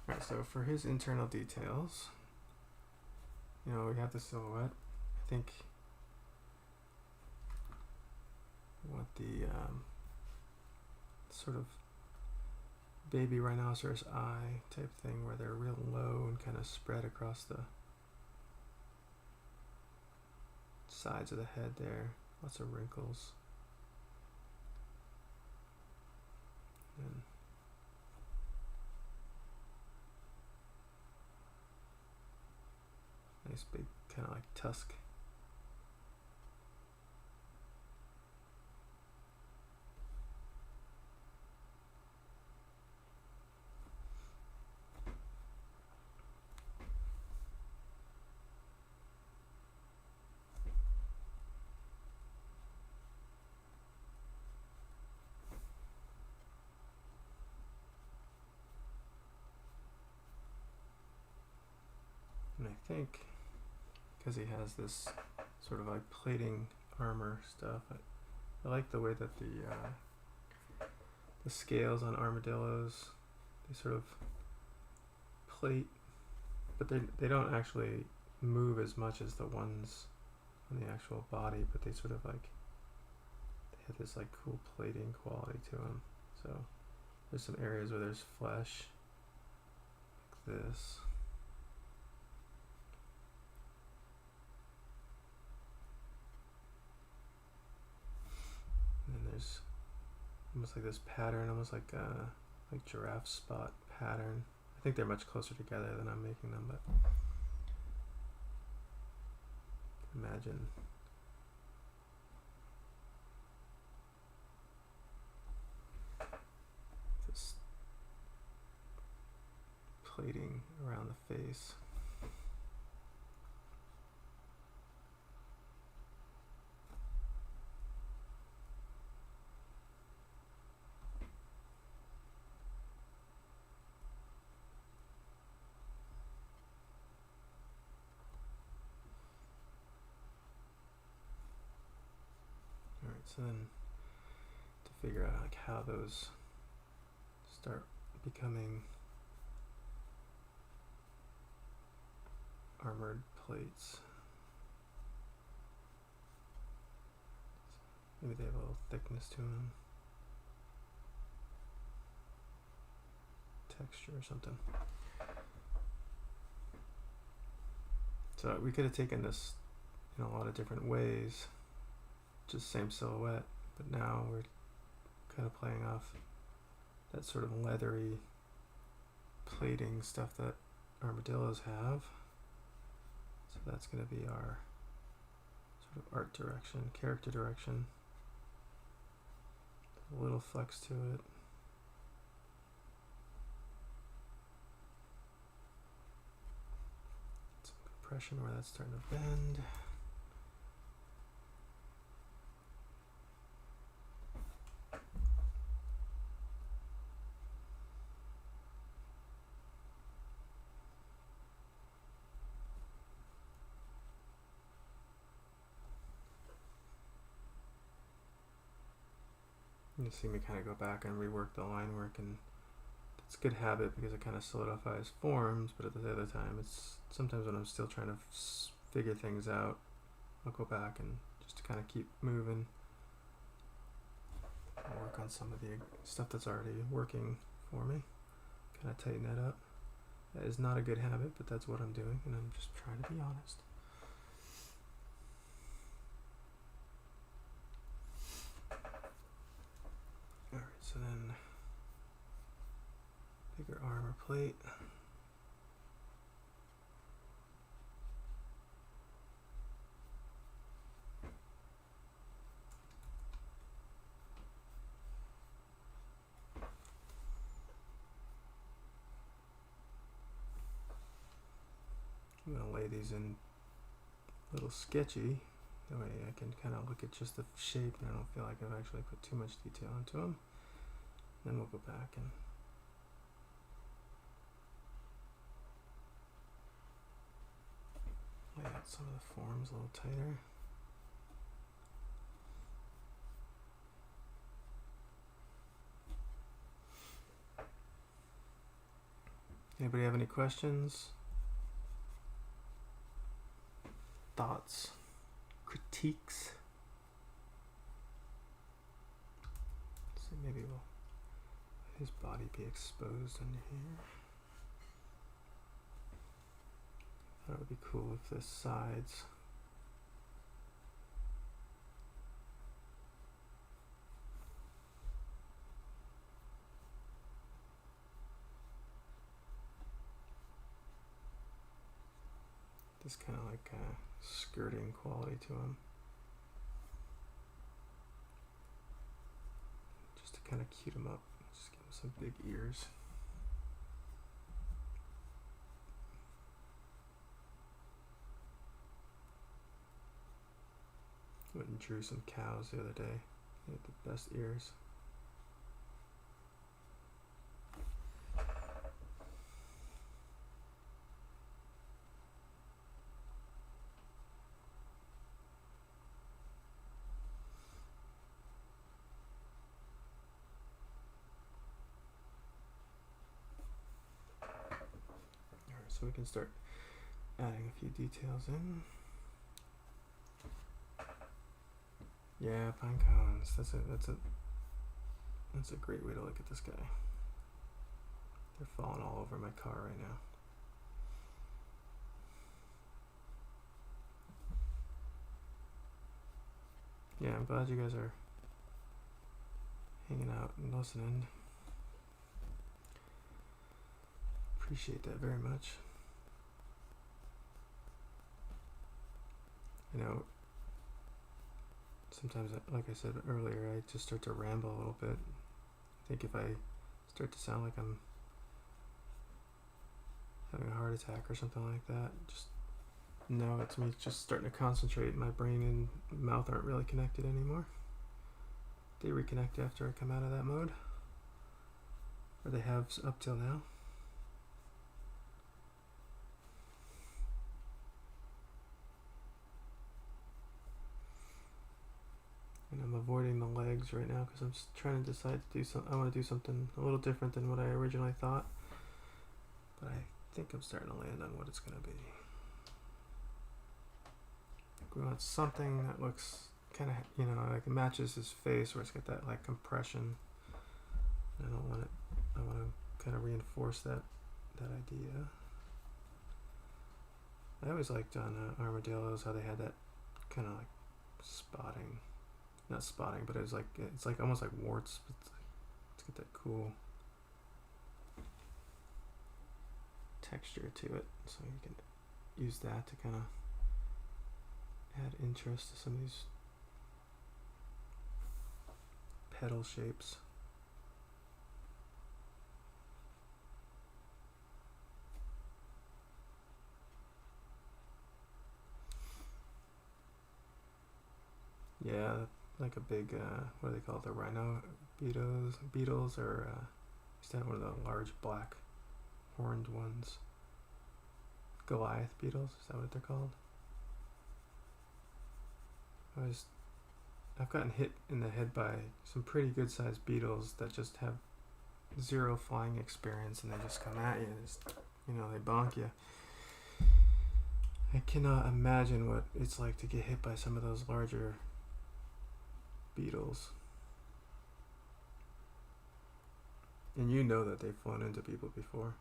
Alright, so for his internal details, you know, we have the silhouette. I think what the sort of baby rhinoceros eye type thing where they're real low and kind of spread across the sides of the head there. Lots of wrinkles. And Nice big kind of like tusk. And I think because he has this sort of like plating armor stuff, I like the way that the scales on armadillos, they sort of plate, but they don't actually move as much as the ones on the actual body, but they sort of like, they have this like cool plating quality to them. So there's some areas where there's flesh like this. And then there's almost like this pattern, almost like giraffe spot pattern. I think they're much closer together than I'm making them, but imagine this plating around the face. So then to figure out like how those start becoming armored plates. Maybe they have a little thickness to them. Texture or something. So we could have taken this in a lot of different ways. Just same silhouette, but now we're kind of playing off that sort of leathery plating stuff that armadillos have. So that's going to be our sort of art direction, character direction. A little flex to it. Some compression where that's starting to bend. You see me kind of go back and rework the line work, and it's a good habit because it kind of solidifies forms, but at the other time, it's sometimes when I'm still trying to figure things out, I'll go back and just to kind of keep moving. I'll work on some of the stuff that's already working for me, kind of tighten that up. That is not a good habit, but that's what I'm doing, and I'm just trying to be honest. Alright, so then bigger armor plate. I'm going to lay these in a little sketchy. That way I can kind of look at just the shape and I don't feel like I've actually put too much detail into them. Then we'll go back and lay out some of the forms a little tighter. Anybody have any questions? Thoughts? Critiques? Let's see, maybe we'll let his body be exposed under here. That would be cool if the sides this kind of like skirting quality to them, just to kind of cute them up. Just give them some big ears. Went and drew some cows the other day. They had the best ears. Alright, so we can start adding a few details in. Yeah, pine cones. That's a great way to look at this guy. They're falling all over my car right now. Yeah, I'm glad you guys are hanging out and listening. Appreciate that very much. You know, sometimes, like I said earlier, I just start to ramble a little bit. I think if I start to sound like I'm having a heart attack or something like that, just know it's me just starting to concentrate. My brain and mouth aren't really connected anymore. They reconnect after I come out of that mode, or they have up till now. And I'm avoiding the legs right now because I'm just trying to decide to do something. I want to do something a little different than what I originally thought, but I think I'm starting to land on what it's going to be. We want something that looks kind of, you know, like it matches his face, where it's got that like compression. I don't want it. I want to kind of reinforce that idea. I always liked on armadillos how they had that kind of like spotting. Not spotting, but it's like almost like warts, but it's got that cool texture to it, so you can use that to kind of add interest to some of these petal shapes. Yeah, like a big, what do they call it, the rhino beetles, or used to have one of the large black horned ones. Goliath beetles, is that what they're called? I've gotten hit in the head by some pretty good sized beetles that just have zero flying experience, and they just come at you and just, you know, they bonk you. I cannot imagine what it's like to get hit by some of those larger beetles. And you know that they've flown into people before.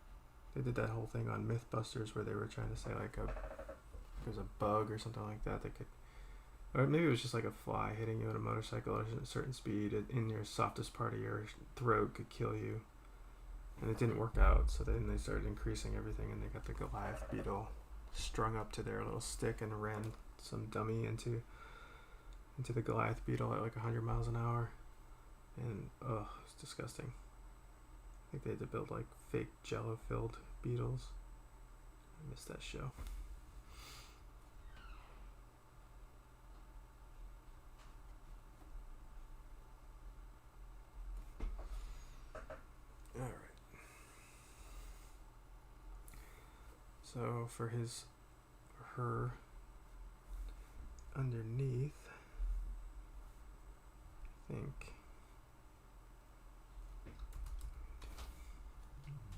They did that whole thing on Mythbusters where they were trying to say like there's a bug or something like that that could, or maybe it was just like a fly hitting you on a motorcycle at a certain speed in your softest part of your throat could kill you. And it didn't work out, so then they started increasing everything, and they got the Goliath beetle strung up to their little stick and ran some dummy into the Goliath beetle at like 100 miles an hour, and it's disgusting. I think they had to build like fake jello filled beetles. I missed that show. Alright. So for her underneath, I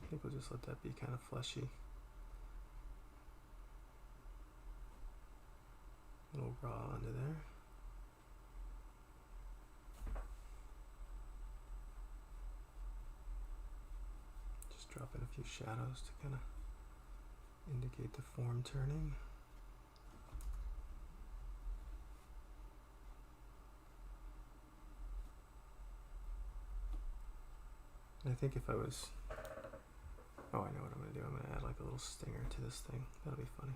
think we'll just let that be kind of fleshy. A little raw under there. Just drop in a few shadows to kind of indicate the form turning. And I think if I was, I know what I'm going to do. I'm going to add like a little stinger to this thing. That'll be funny.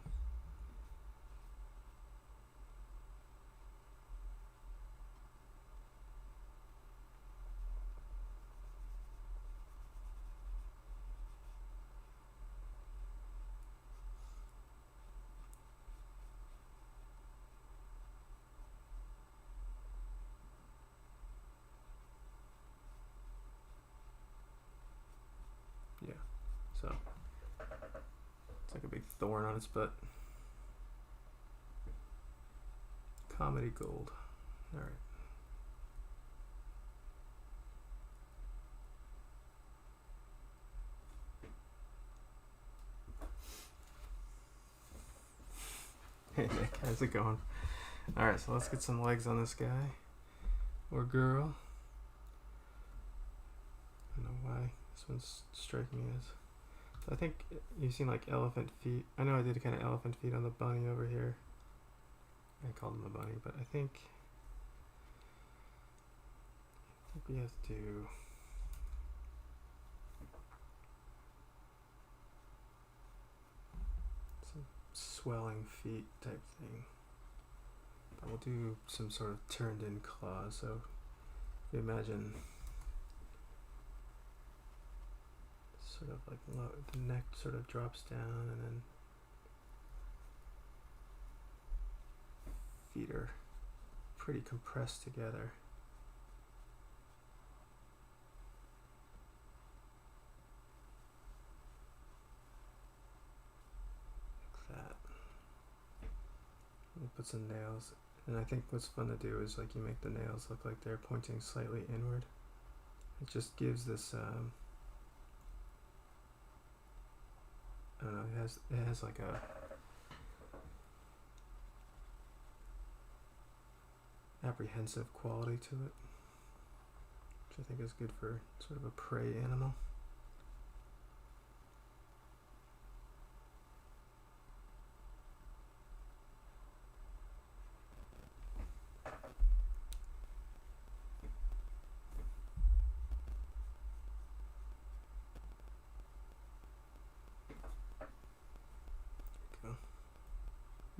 thorn on its butt. Comedy gold. All right. Hey Nick, how's it going? Alright, so let's get some legs on this guy. Or girl. I don't know why this one's striking me as. So I think you've seen like elephant feet. I know I did kind of elephant feet on the bunny over here. I called him a bunny, but I think we have to do some swelling feet type thing. But we'll do some sort of turned in claws. So if you imagine sort of like the neck sort of drops down and then feet are pretty compressed together. Like that. We'll put some nails, and I think what's fun to do is like you make the nails look like they're pointing slightly inward. It just gives this I don't know, it has like a apprehensive quality to it, which I think is good for sort of a prey animal.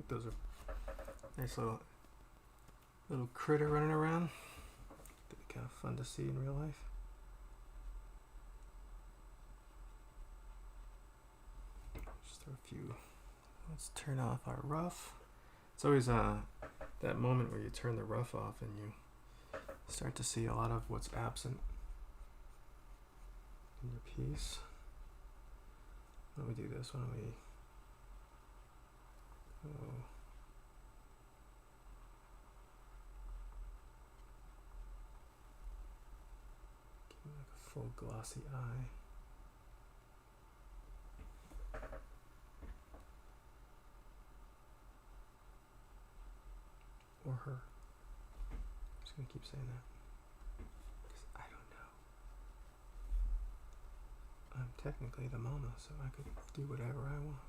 Those are nice little critter running around. They're kind of fun to see in real life. Just throw a few. Let's turn off our ruff. It's always that moment where you turn the ruff off and you start to see a lot of what's absent in your piece. Why don't we do this? Why don't we give him like a full glossy eye. Or her. I'm just gonna keep saying that. Because I don't know. I'm technically the mama, so I could do whatever I want.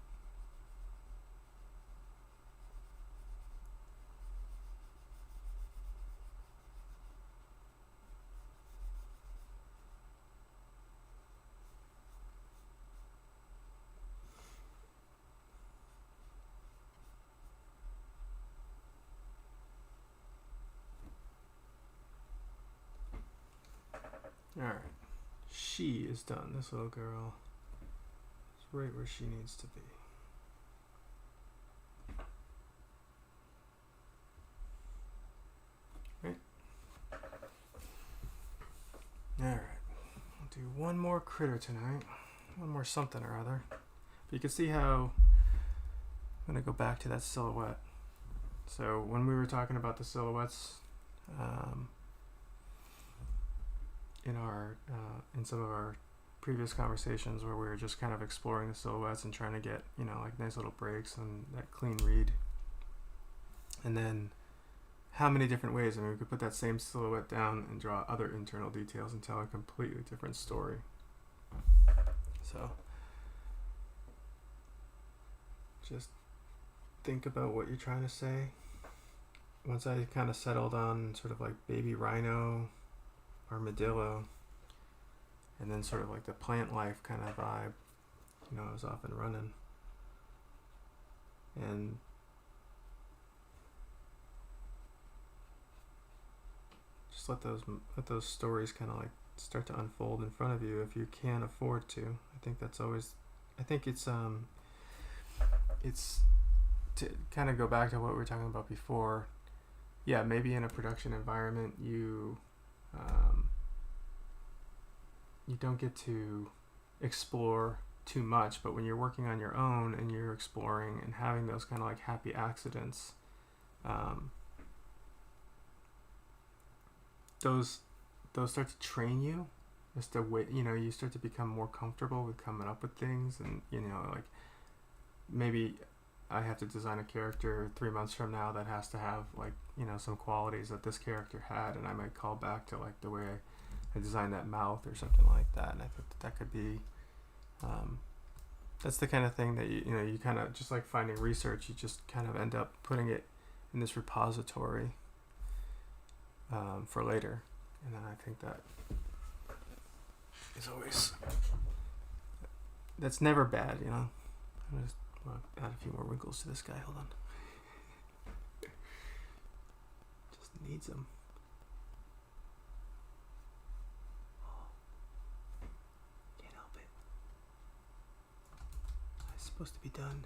Alright, she is done. This little girl is right where she needs to be. Right? Alright, I'll do one more critter tonight. One more something or other. But you can see how I'm going to go back to that silhouette. So when we were talking about the silhouettes, in some of our previous conversations where we were just kind of exploring the silhouettes and trying to get, like nice little breaks and that clean read. And then how many different ways, we could put that same silhouette down and draw other internal details and tell a completely different story. So just think about what you're trying to say. Once I kind of settled on sort of like baby rhino, armadillo, and then sort of like the plant life kind of vibe, I was off and running. And just let those stories kind of like start to unfold in front of you if you can afford to. I think it's to kind of go back to what we were talking about before. Yeah, maybe in a production environment you don't get to explore too much. But when you're working on your own and you're exploring and having those kind of like happy accidents, those start to train you. Just the way, you start to become more comfortable with coming up with things, and like maybe I have to design a character 3 months from now that has to have like some qualities that this character had, and I might call back to like the way I designed that mouth or something like that. And I think that could be that's the kind of thing that you kind of just like finding research, you just kind of end up putting it in this repository for later. And then I think that is always, that's never bad. I'm just add a few more wrinkles to this guy. Hold on. Just needs them. Can't help it. It's supposed to be done.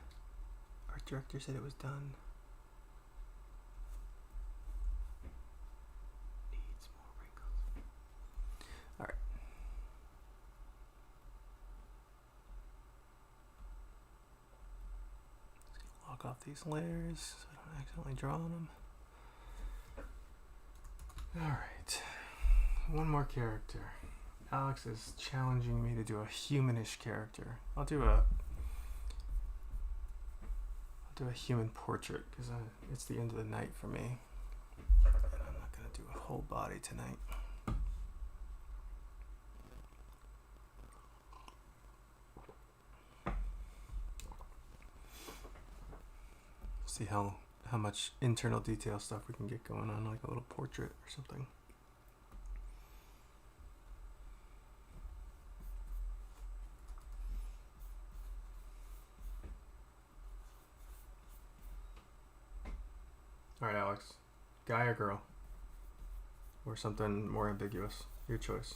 Art director said it was done. Needs more wrinkles. All right. Lock off these layers so I don't accidentally draw on them. Alright, one more character. Alex is challenging me to do a humanish character. I'll do a human portrait because it's the end of the night for me, and I'm not going to do a whole body tonight. See how much internal detail stuff we can get going on, like a little portrait or something. Alright, Alex. Guy or girl? Or something more ambiguous? Your choice.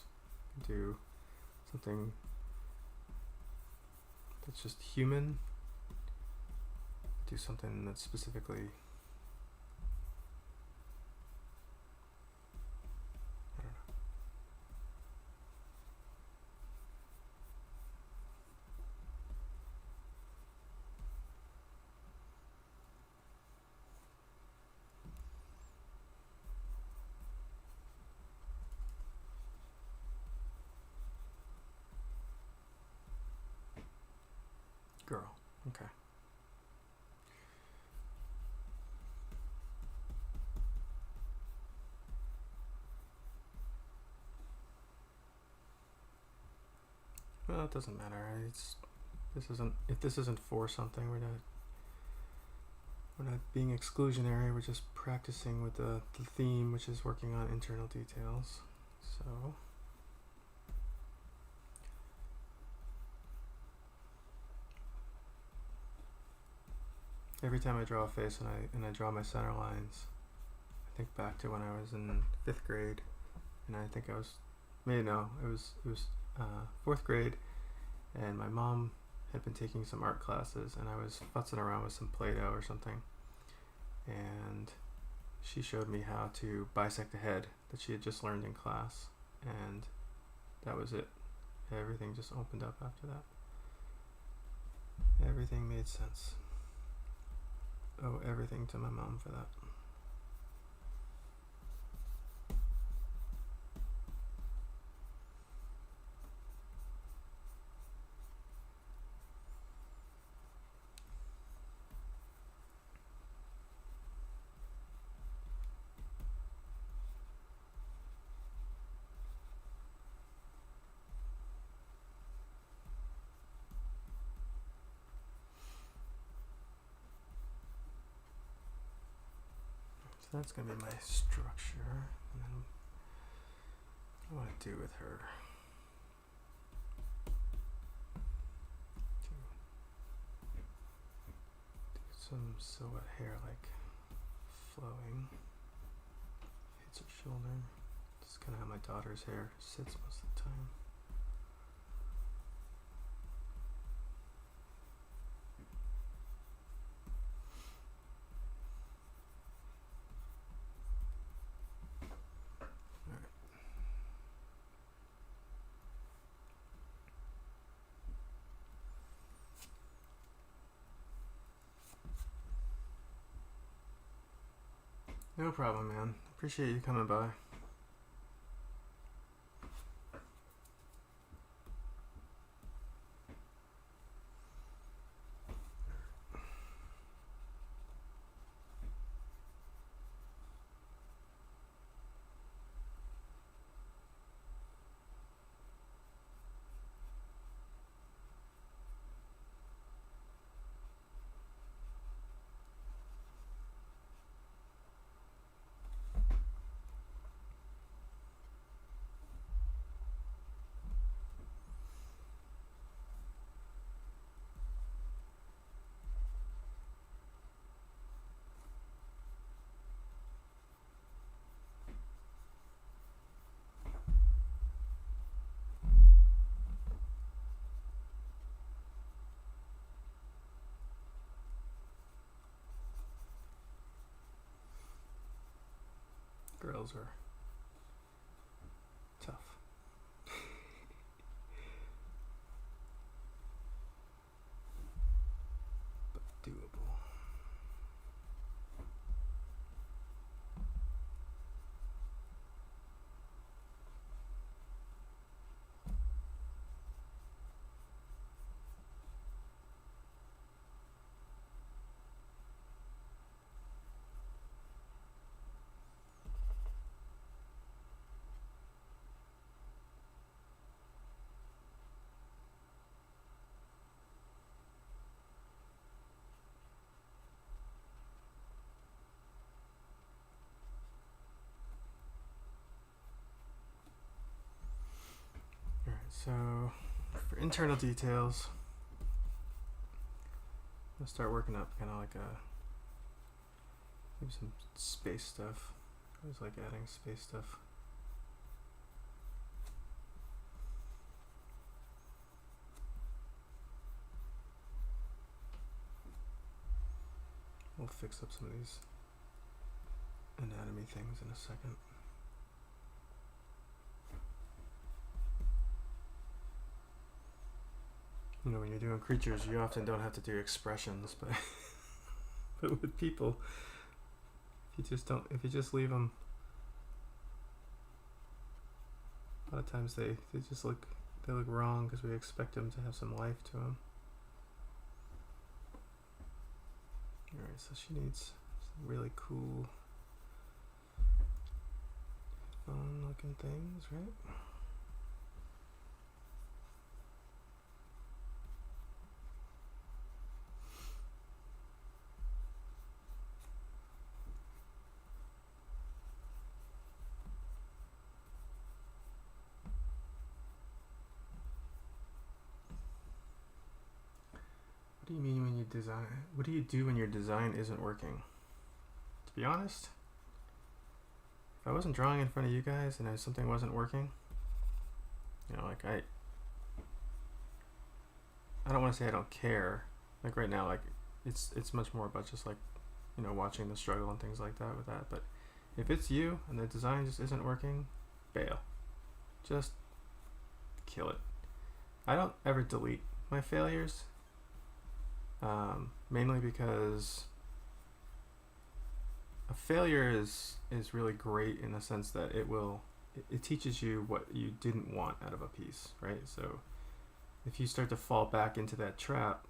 Do something that's just human. Do something that's specifically, I don't know. Girl. Okay. Well, it doesn't matter. If this isn't for something, we're not being exclusionary. We're just practicing with the theme, which is working on internal details. So every time I draw a face and I draw my center lines, I think back to when I was in 5th grade, and I think I was, it was 4th grade, and my mom had been taking some art classes, and I was futzing around with some Play-Doh or something, and she showed me how to bisect a head that she had just learned in class, and that was it. Everything just opened up after that. Everything made sense. Oh, everything to my mom for that. So that's going to be my structure. And then what do I want to do with her? Do some silhouette hair, like flowing. Hits her shoulder. This is kind of how my daughter's hair sits most of the time. No problem, man. Appreciate you coming by. Girls are tough. But doable. So, for internal details, I'm gonna start working up kind of like maybe some space stuff. I always like adding space stuff. We'll fix up some of these anatomy things in a second. You know, when you're doing creatures, you often don't have to do expressions, but but with people, if you just leave them, a lot of times they look wrong because we expect them to have some life to them. All right, so she needs some really cool headphone looking things, right? What do you mean when you design? What do you do when your design isn't working? To be honest, if I wasn't drawing in front of you guys and something wasn't working, you know, like I don't want to say I don't care. Like right now, like it's much more about just like, you know, watching the struggle and things like that with that. But if it's you and the design just isn't working, bail. Just kill it. I don't ever delete my failures. Mainly because a failure is really great in the sense that it teaches you what you didn't want out of a piece, right? So if you start to fall back into that trap,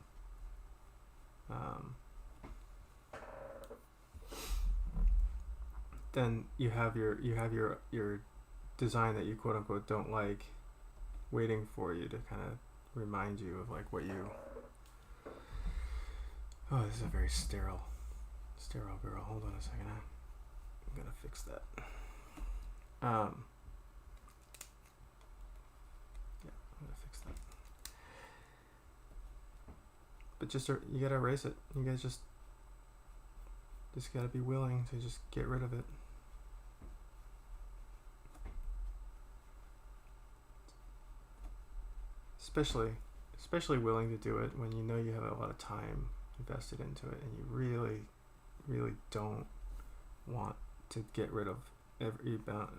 then you have your design that you quote unquote don't like waiting for you to kind of remind you of like what you. Oh, this is a very sterile girl. Hold on a second. I'm gonna fix that. Yeah, I'm gonna fix that. But just you gotta erase it. You guys just gotta be willing to just get rid of it. Especially willing to do it when you know you have a lot of time invested into it and you really don't want to get rid of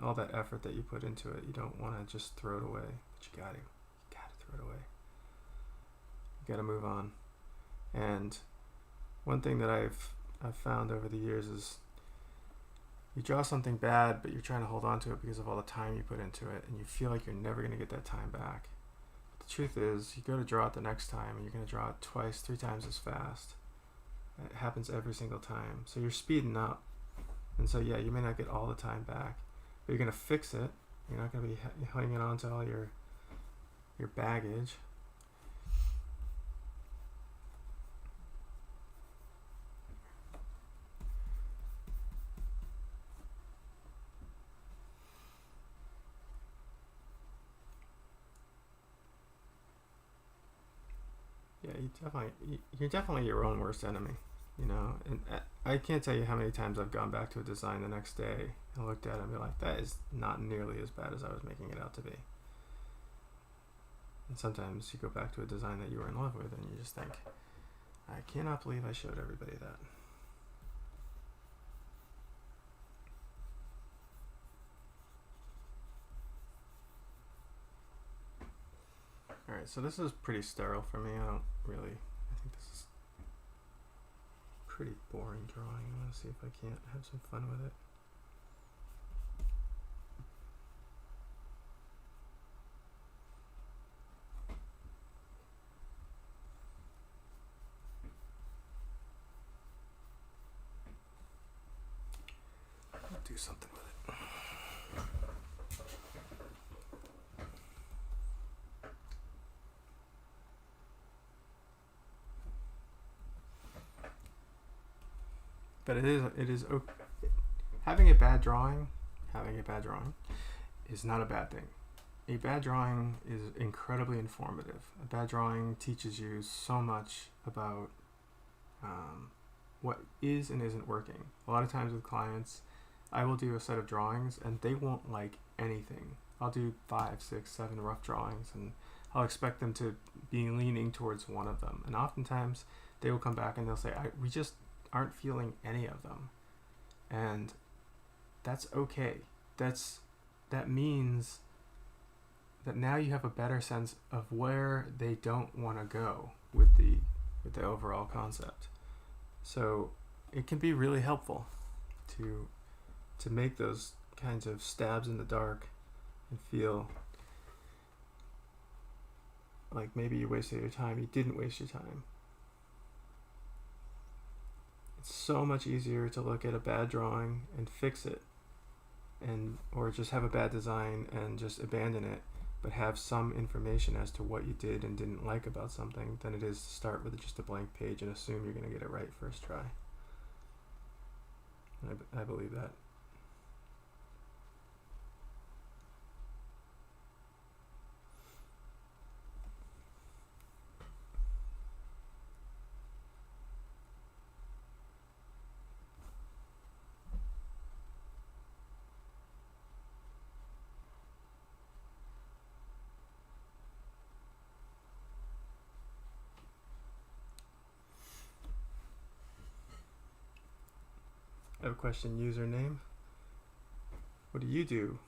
all that effort that you put into it. You don't want to just throw it away, but you gotta throw it away. You gotta move on. And one thing that I've found over the years is You draw something bad, but you're trying to hold on to it because of all the time you put into it, and you feel like you're never going to get that time back. But the truth is, you go to draw it the next time, and you're going to draw it twice, 3 times as fast. It happens every single time. So you're speeding up. And so, yeah, you may not get all the time back, but you're going to fix it. You're not going to be hanging on to all your baggage. Yeah, you're definitely your own worst enemy, you know. And I can't tell you how many times I've gone back to a design the next day and looked at it and be like, that is not nearly as bad as I was making it out to be. And sometimes you go back to a design that you were in love with and you just think, I cannot believe I showed everybody that. Alright, so this is pretty sterile for me. I think this is pretty boring drawing. I want to see if I can't have some fun with it. I'll do something with it. But it is okay. Having a bad drawing is not a bad thing. A bad drawing is incredibly informative. A bad drawing teaches you so much about what is and isn't working. A lot of times with clients, I will do a set of drawings and they won't like anything. I'll do 5, 6, 7 rough drawings and I'll expect them to be leaning towards one of them. And oftentimes they will come back and they'll say, we just aren't feeling any of them. And that's okay. That means that now you have a better sense of where they don't want to go with the overall concept. So it can be really helpful to make those kinds of stabs in the dark and feel like maybe you wasted your time. You didn't waste your time. It's so much easier to look at a bad drawing and fix it, or just have a bad design and just abandon it, but have some information as to what you did and didn't like about something, than it is to start with just a blank page and assume you're going to get it right first try. I believe that. I have a question. Username. What do you do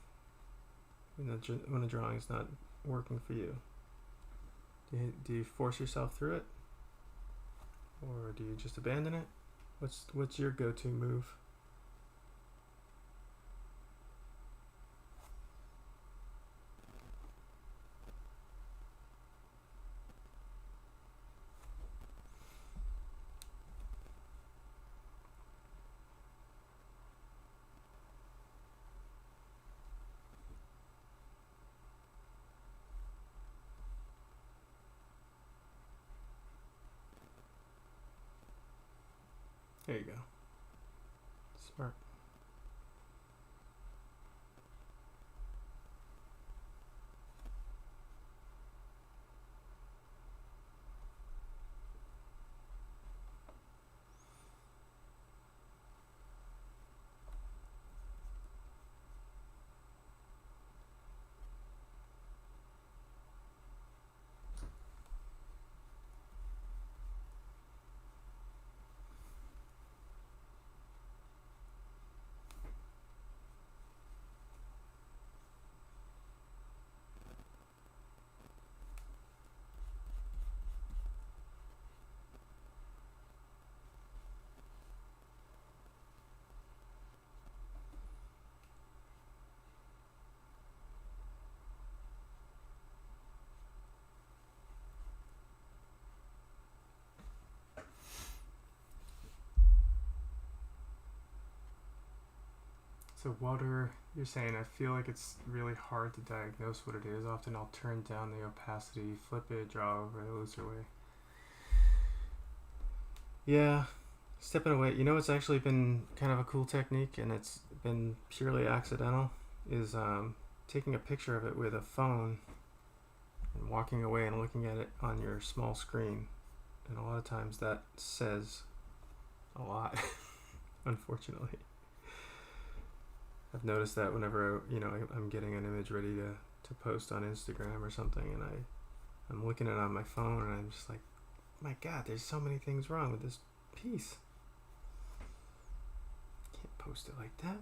when a drawing is not working for you? Do you force yourself through it, or do you just abandon it? What's your go-to move? There you go. Smart. So you're saying, I feel like it's really hard to diagnose what it is. Often I'll turn down the opacity, flip it, draw over the looser way. Yeah, stepping away. You know, it's actually been kind of a cool technique, and it's been purely accidental, is taking a picture of it with a phone and walking away and looking at it on your small screen. And a lot of times that says a lot, unfortunately. I've noticed that whenever, I'm getting an image ready to post on Instagram or something, and I'm looking at it on my phone, and I'm just like, my God, there's so many things wrong with this piece. Can't post it like that.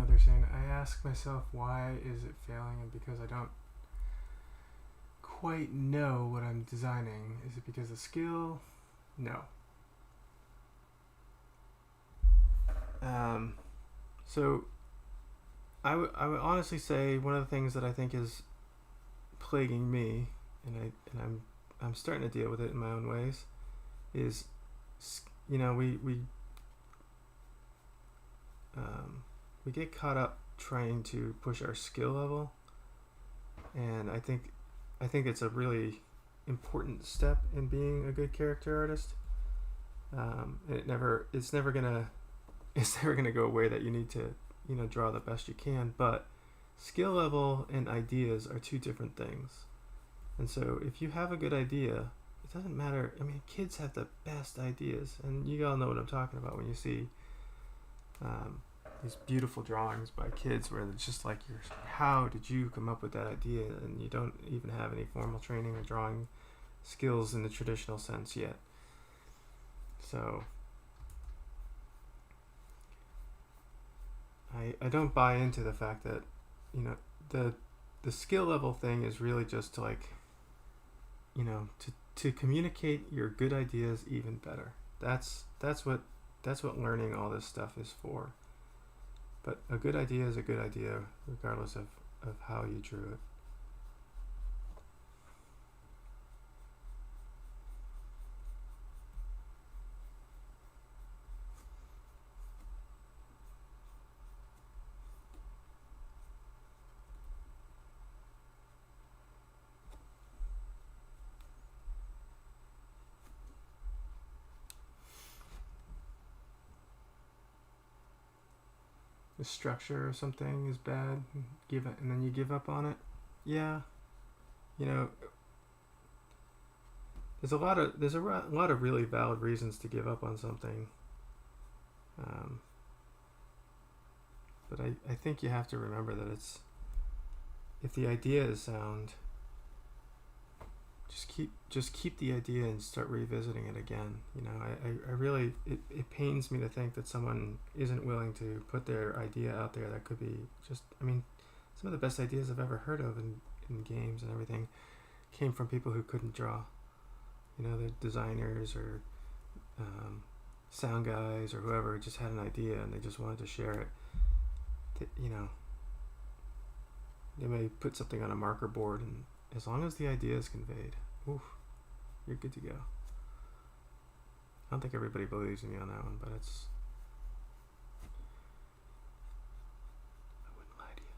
They're saying, I ask myself, why is it failing? And because I don't quite know what I'm designing. Is it because of skill? No. So I would honestly say one of the things that I think is plaguing me, and I'm starting to deal with it in my own ways, is, we get caught up trying to push our skill level, and I think it's a really important step in being a good character artist. It's never gonna go away that you need to draw the best you can, but skill level and ideas are two different things. And so if you have a good idea, it doesn't matter. I mean, kids have the best ideas, and you all know what I'm talking about when you see these beautiful drawings by kids where it's just like, how did you come up with that idea? And you don't even have any formal training or drawing skills in the traditional sense yet. So I don't buy into the fact that the skill level thing is really just to to communicate your good ideas even better. That's what learning all this stuff is for. But a good idea is a good idea regardless of how you drew it. The structure or something is bad, and then you give up on it. Yeah, there's a lot of really valid reasons to give up on something. But I think you have to remember that if the idea is sound, just keep the idea and start revisiting it again. I really, it pains me to think that someone isn't willing to put their idea out there that could be some of the best ideas I've ever heard of in games and everything came from people who couldn't draw. The designers or sound guys or whoever just had an idea and they just wanted to share it. they may put something on a marker board, and as long as the idea is conveyed, oof, you're good to go. I don't think everybody believes in me on that one, but it's... I wouldn't lie to you.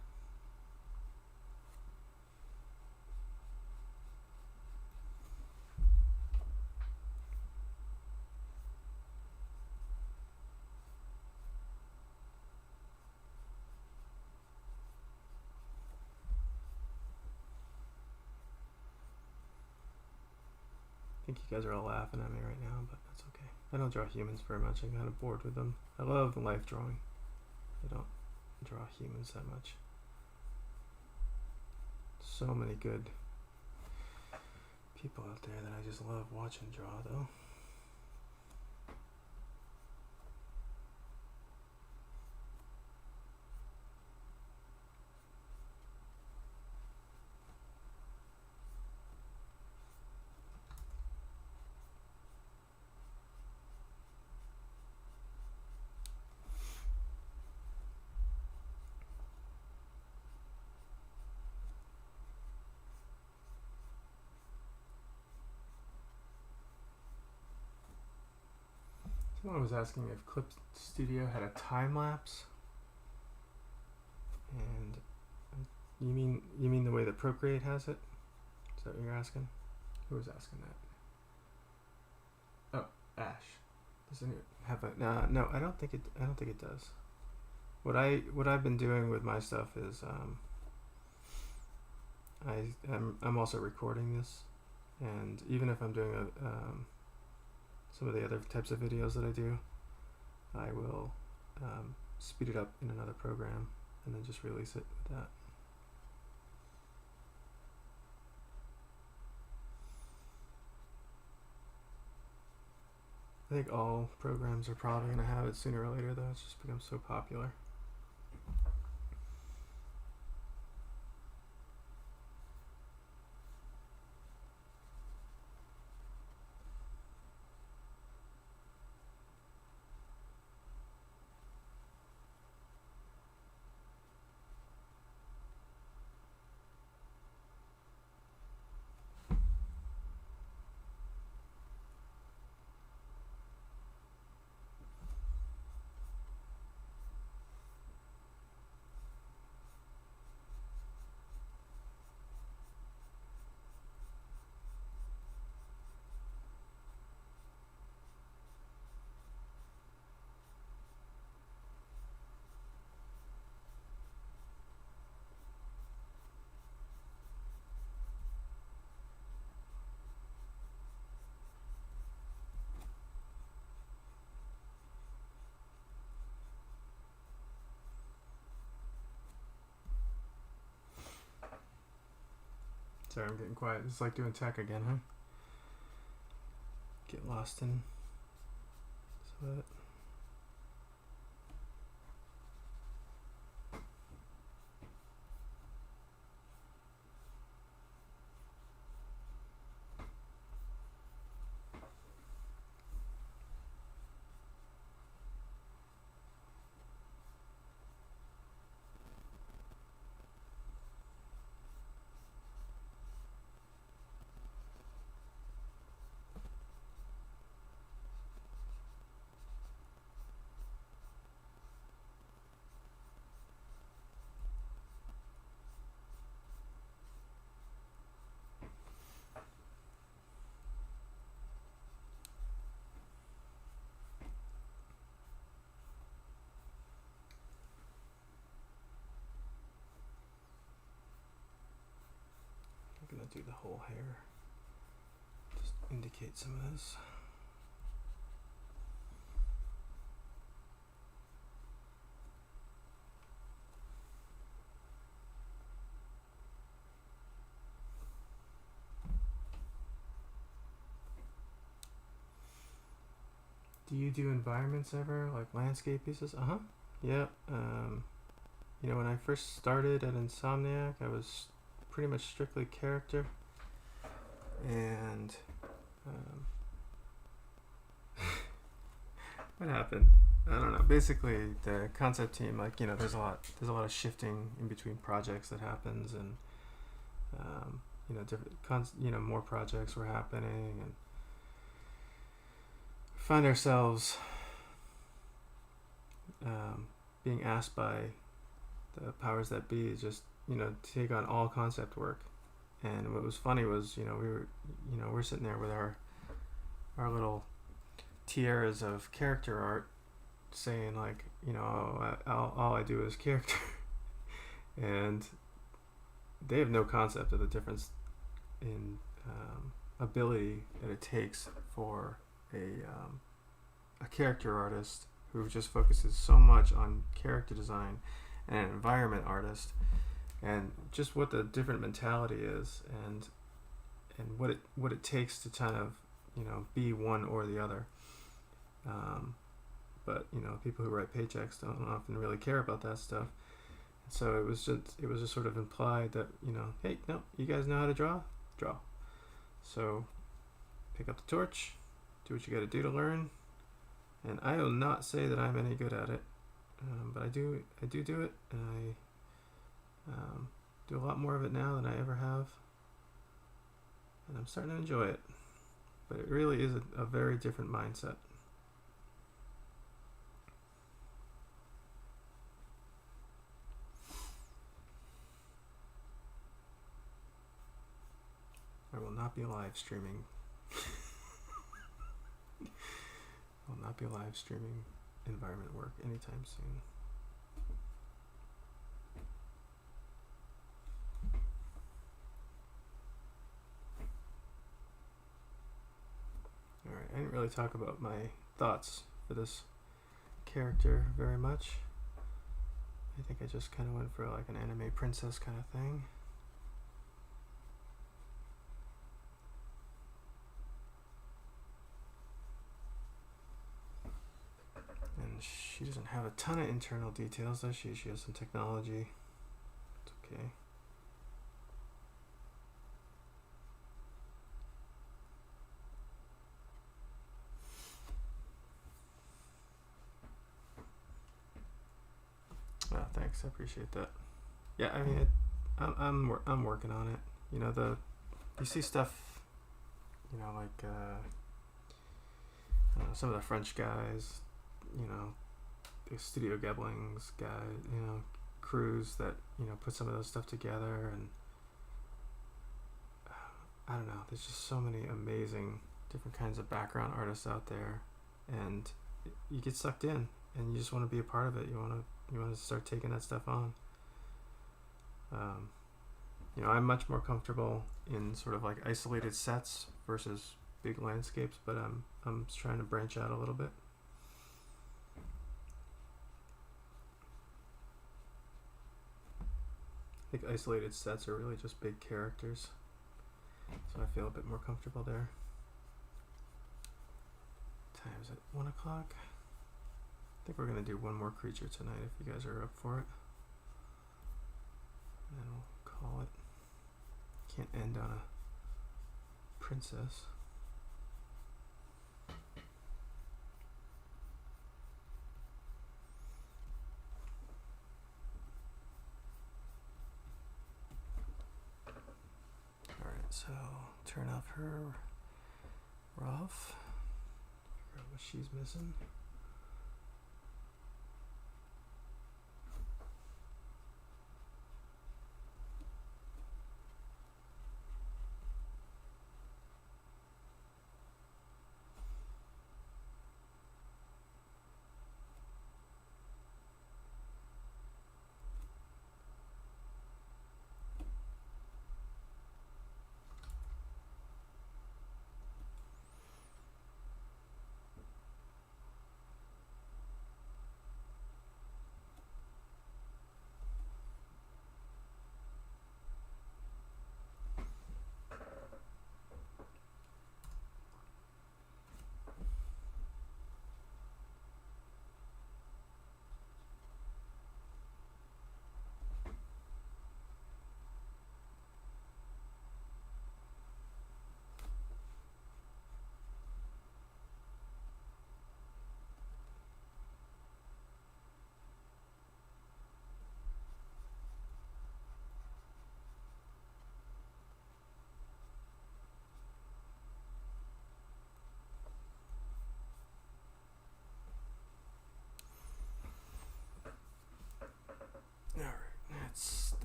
I think you guys are all laughing at me right now, but that's okay. I don't draw humans very much. I'm kind of bored with them. I love life drawing. I don't draw humans that much. So many good people out there that I just love watching draw, though. Someone was asking if Clip Studio had a time lapse, and you mean the way that Procreate has it? Is that what you're asking? Who was asking that? Oh, Ash. Doesn't it have a? No, I don't think it does. What I've been doing with my stuff is I'm also recording this, and even if I'm doing some of the other types of videos that I do, I will speed it up in another program and then just release it with that. I think all programs are probably going to have it sooner or later, though. It's just become so popular. Sorry, I'm getting quiet. It's like doing tech again, huh? Get lost in some of it. I'm gonna do the whole hair. Just indicate some of this. Do you do environments ever, like landscape pieces? Yeah. When I first started at Insomniac, I was pretty much strictly character, and What happened? I don't know. Basically, the concept team, like, there's a lot of shifting in between projects that happens, and different more projects were happening, and find ourselves being asked by the powers that be just to take on all concept work. And what was funny was we're sitting there with our little tiaras of character art, saying like all I do is character, and they have no concept of the difference in ability that it takes for a character artist who just focuses so much on character design, and an environment artist, and just what the different mentality is, and what it takes to kind of be one or the other. But people who write paychecks don't often really care about that stuff. So it was just sort of implied that hey, no, you guys know how to draw. So pick up the torch, do what you got to do to learn. And I will not say that I'm any good at it, but I do it, and I do a lot more of it now than I ever have, and I'm starting to enjoy it. But it really is a very different mindset. I will not be live streaming. I will not be live streaming environment work anytime soon. Alright, I didn't really talk about my thoughts for this character very much. I think I just kind of went for like an anime princess kind of thing. And she doesn't have a ton of internal details, does she? She has some technology. It's okay. Oh, thanks. I appreciate that. Yeah, I mean, I'm working on it. You see stuff, like some of the French guys, the Studio Geblings guy, crews that put some of those stuff together, and I don't know. There's just so many amazing different kinds of background artists out there, and you get sucked in, and you just want to be a part of it. You want to start taking that stuff on. I'm much more comfortable in sort of like isolated sets versus big landscapes, but I'm trying to branch out a little bit. I think isolated sets are really just big characters, so I feel a bit more comfortable there. Time is at 1 o'clock. I think we're gonna do one more creature tonight if you guys are up for it, and then we'll call it. Can't end on a princess. Alright, so turn off her rough. Figure out what she's missing.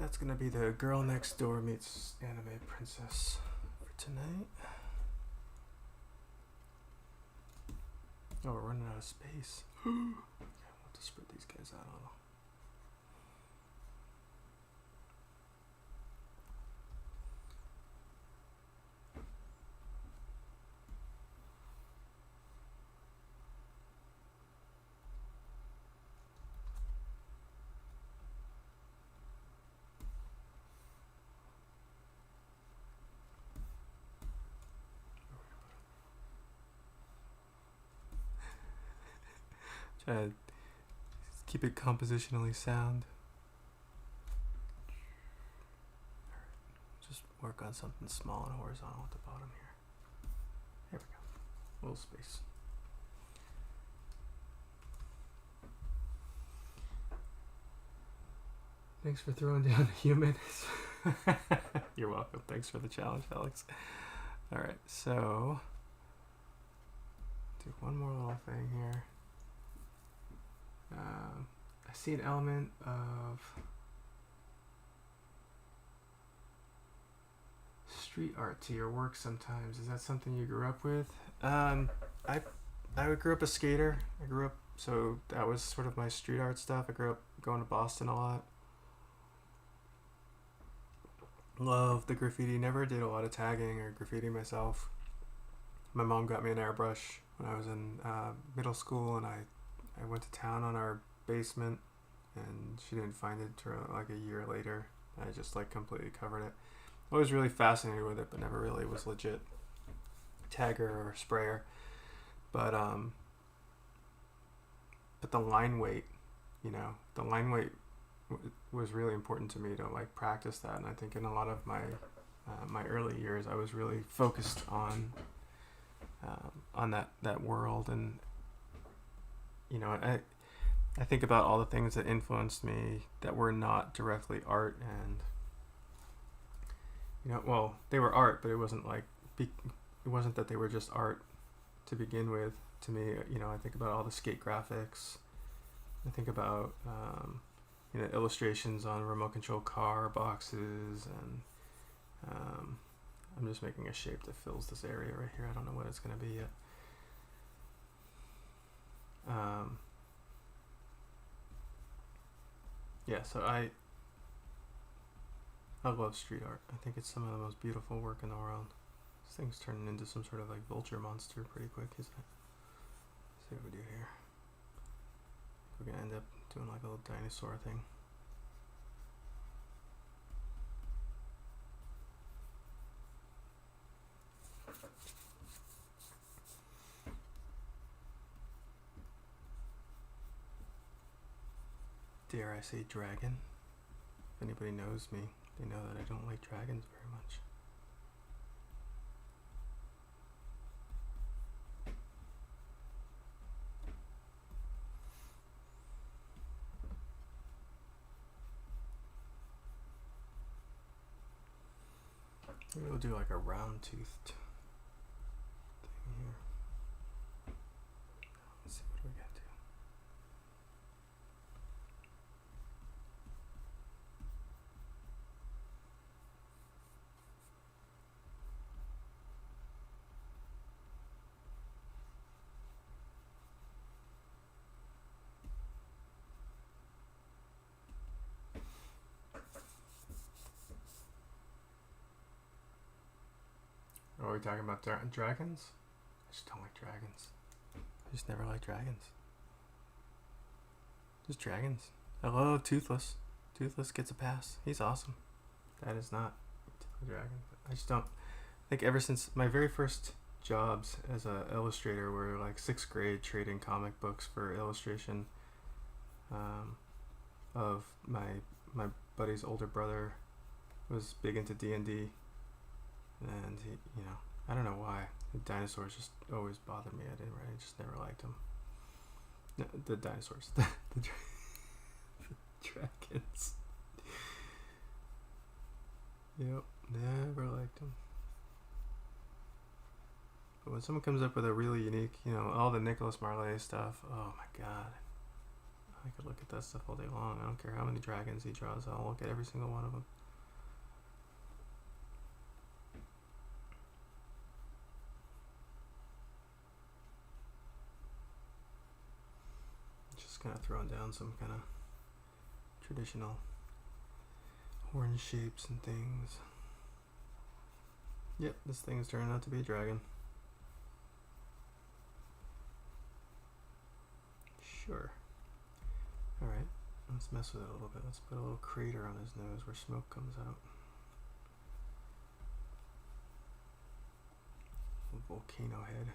that's gonna be the girl next door meets anime princess for tonight. Oh, we're running out of space. Okay, I'll have to spread these guys out a little. Try to keep it compositionally sound. Just work on something small and horizontal at the bottom here. There we go. A little space. Thanks for throwing down a human. You're welcome. Thanks for the challenge, Alex. Alright, so do one more little thing here. I see an element of street art to your work sometimes. Is that something you grew up with? I grew up a skater. So that was sort of my street art stuff. I grew up going to Boston a lot. Loved the graffiti. Never did a lot of tagging or graffiti myself. My mom got me an airbrush when I was in middle school, and I went to town on our basement, and she didn't find it till like a year later. I just like completely covered it. I was really fascinated with it, but never really was legit tagger or sprayer. But the line weight, the line weight was really important to me to like practice that. And I think in a lot of my my early years, I was really focused on that world. And I think about all the things that influenced me that were not directly art, and well, they were art, but it wasn't that they were just art to begin with. To me, I think about all the skate graphics. I think about illustrations on remote control car boxes, and I'm just making a shape that fills this area right here. I don't know what it's going to be yet. Yeah, so I love street art. I think it's some of the most beautiful work in the world. This thing's turning into some sort of like vulture monster pretty quick, isn't it? Let's see what we do here. We're gonna end up doing like a little dinosaur thing. Dare I say dragon? If anybody knows me, they know that I don't like dragons very much. Maybe we'll do like a round-toothed thing here. Let's see, what do we got to? Are we talking about dragons? I just don't like dragons. I just never liked dragons. Just dragons. I love Toothless. Toothless gets a pass. He's awesome. That is not a dragon. I just don't. I think ever since my very first jobs as an illustrator were like 6th grade, trading comic books for illustration. Of my buddy's older brother was big into D&D. And he, I don't know why. The dinosaurs just always bothered me. I just never liked them. No, the dinosaurs. the dragons. Yep, never liked them. But when someone comes up with a really unique, all the Nicholas Marley stuff, oh my god. I could look at that stuff all day long. I don't care how many dragons he draws. I'll look at every single one of them. Just kind of throwing down some kind of traditional horn shapes and things. Yep, this thing is turning out to be a dragon. Sure. Alright, let's mess with it a little bit. Let's put a little crater on his nose where smoke comes out. A volcano head.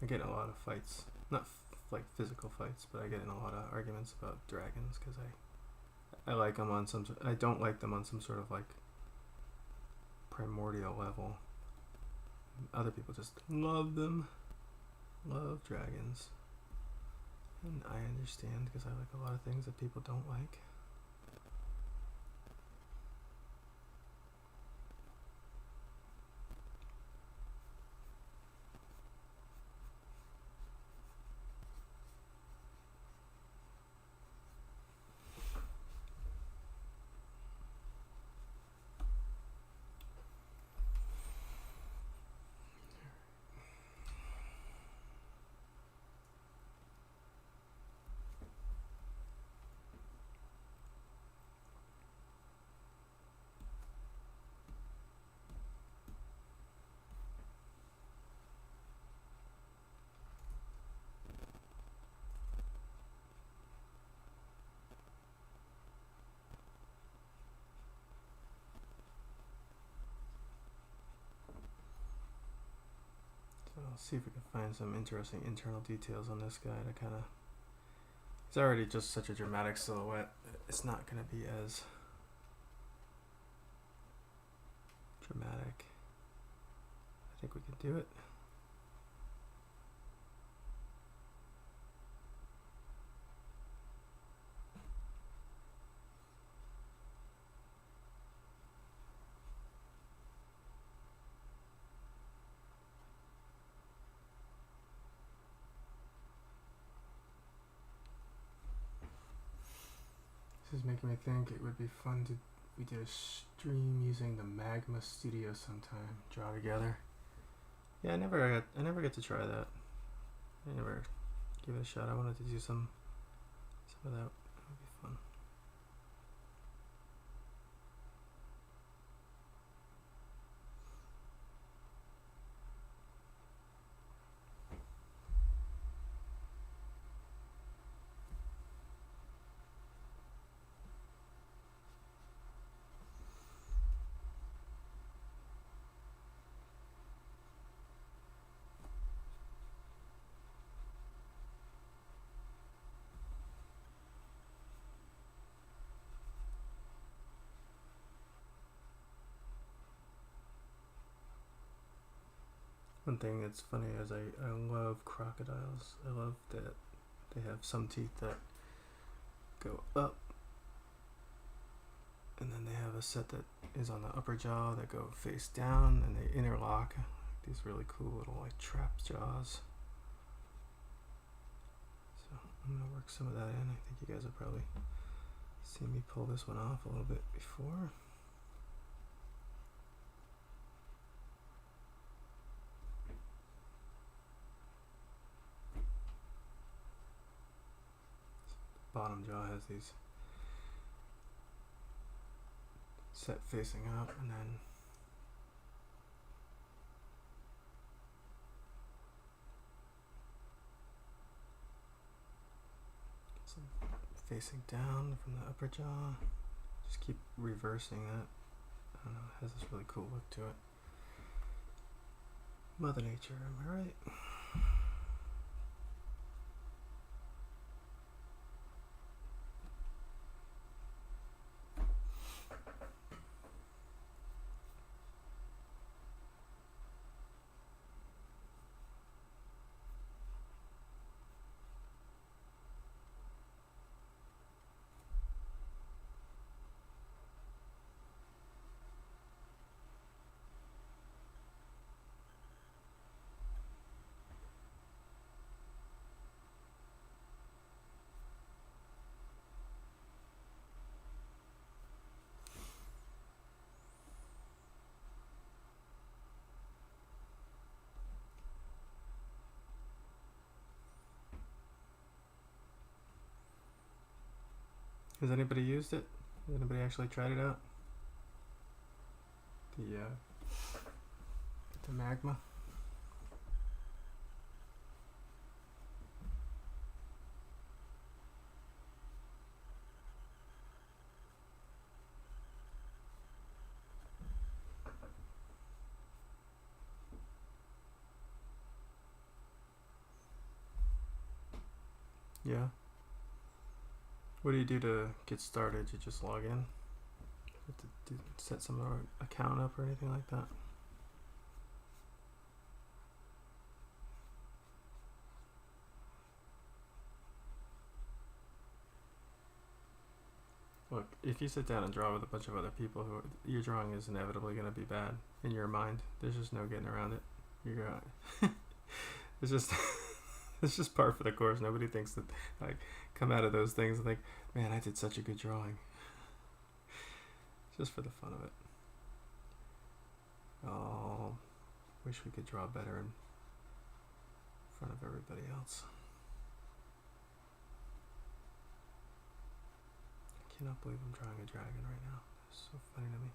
I get in a lot of fights, not like physical fights, but I get in a lot of arguments about dragons because I like them on some. I don't like them on some sort of like primordial level. Other people just love them, love dragons, and I understand because I like a lot of things that people don't like. So I'll see if we can find some interesting internal details on this guy to kind of... He's already just such a dramatic silhouette. It's not going to be as dramatic. I think we can do it. This is making me think it would be fun to we did a stream using the Magma Studio sometime. Draw together. Yeah, I never get to try that. I never give it a shot. I wanted to do some of that. That would be fun. One thing that's funny is I love crocodiles. I love that they have some teeth that go up, and then they have a set that is on the upper jaw that go face down, and they interlock. These really cool little like trap jaws. So I'm gonna work some of that in. I think you guys have probably seen me pull this one off a little bit before. Bottom jaw has these set facing up, and then some facing down from the upper jaw. Just keep reversing that. I don't know, it has this really cool look to it. Mother Nature, am I right? Has anybody used it? Has anybody actually tried it out? The magma. Yeah. What do you do to get started? You just log in? Have to set some account up or anything like that? Look, if you sit down and draw with a bunch of other people, your drawing is inevitably going to be bad in your mind. There's just no getting around it. You're going. It's just. It's just par for the course. Nobody thinks that, like, come out of those things and think, man, I did such a good drawing. Just for the fun of it. Oh, wish we could draw better in front of everybody else. I cannot believe I'm drawing a dragon right now. It's so funny to me.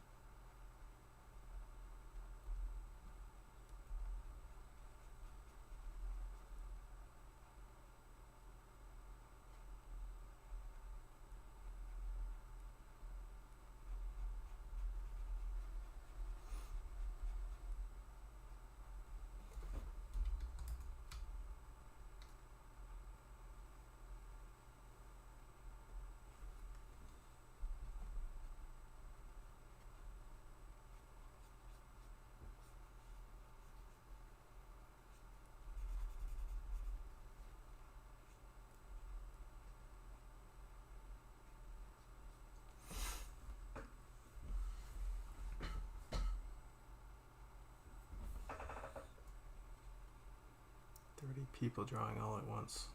People drawing all at once.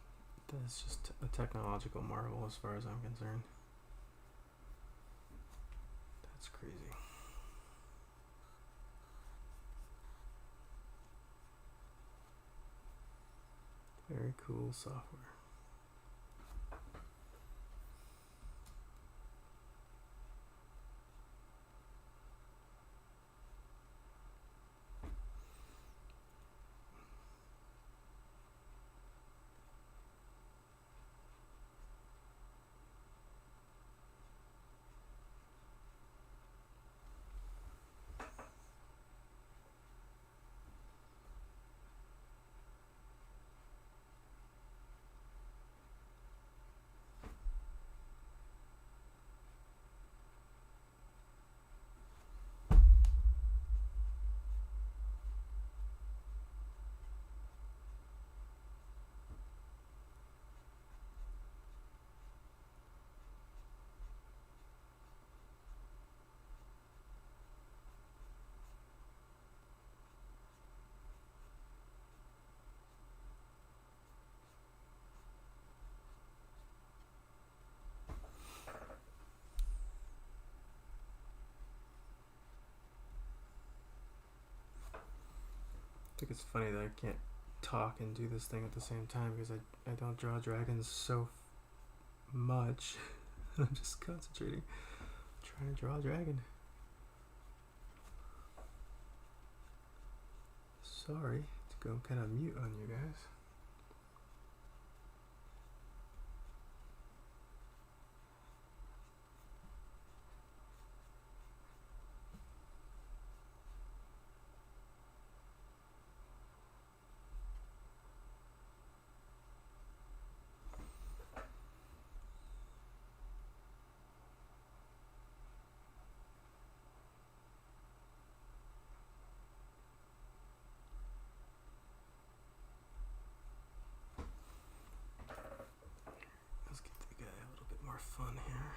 That's just a technological marvel as far as I'm concerned. That's crazy. Very cool software. I think it's funny that I can't talk and do this thing at the same time because I don't draw dragons so much. I'm just concentrating, trying to draw a dragon. Sorry to go kind of mute on you guys. Fun here.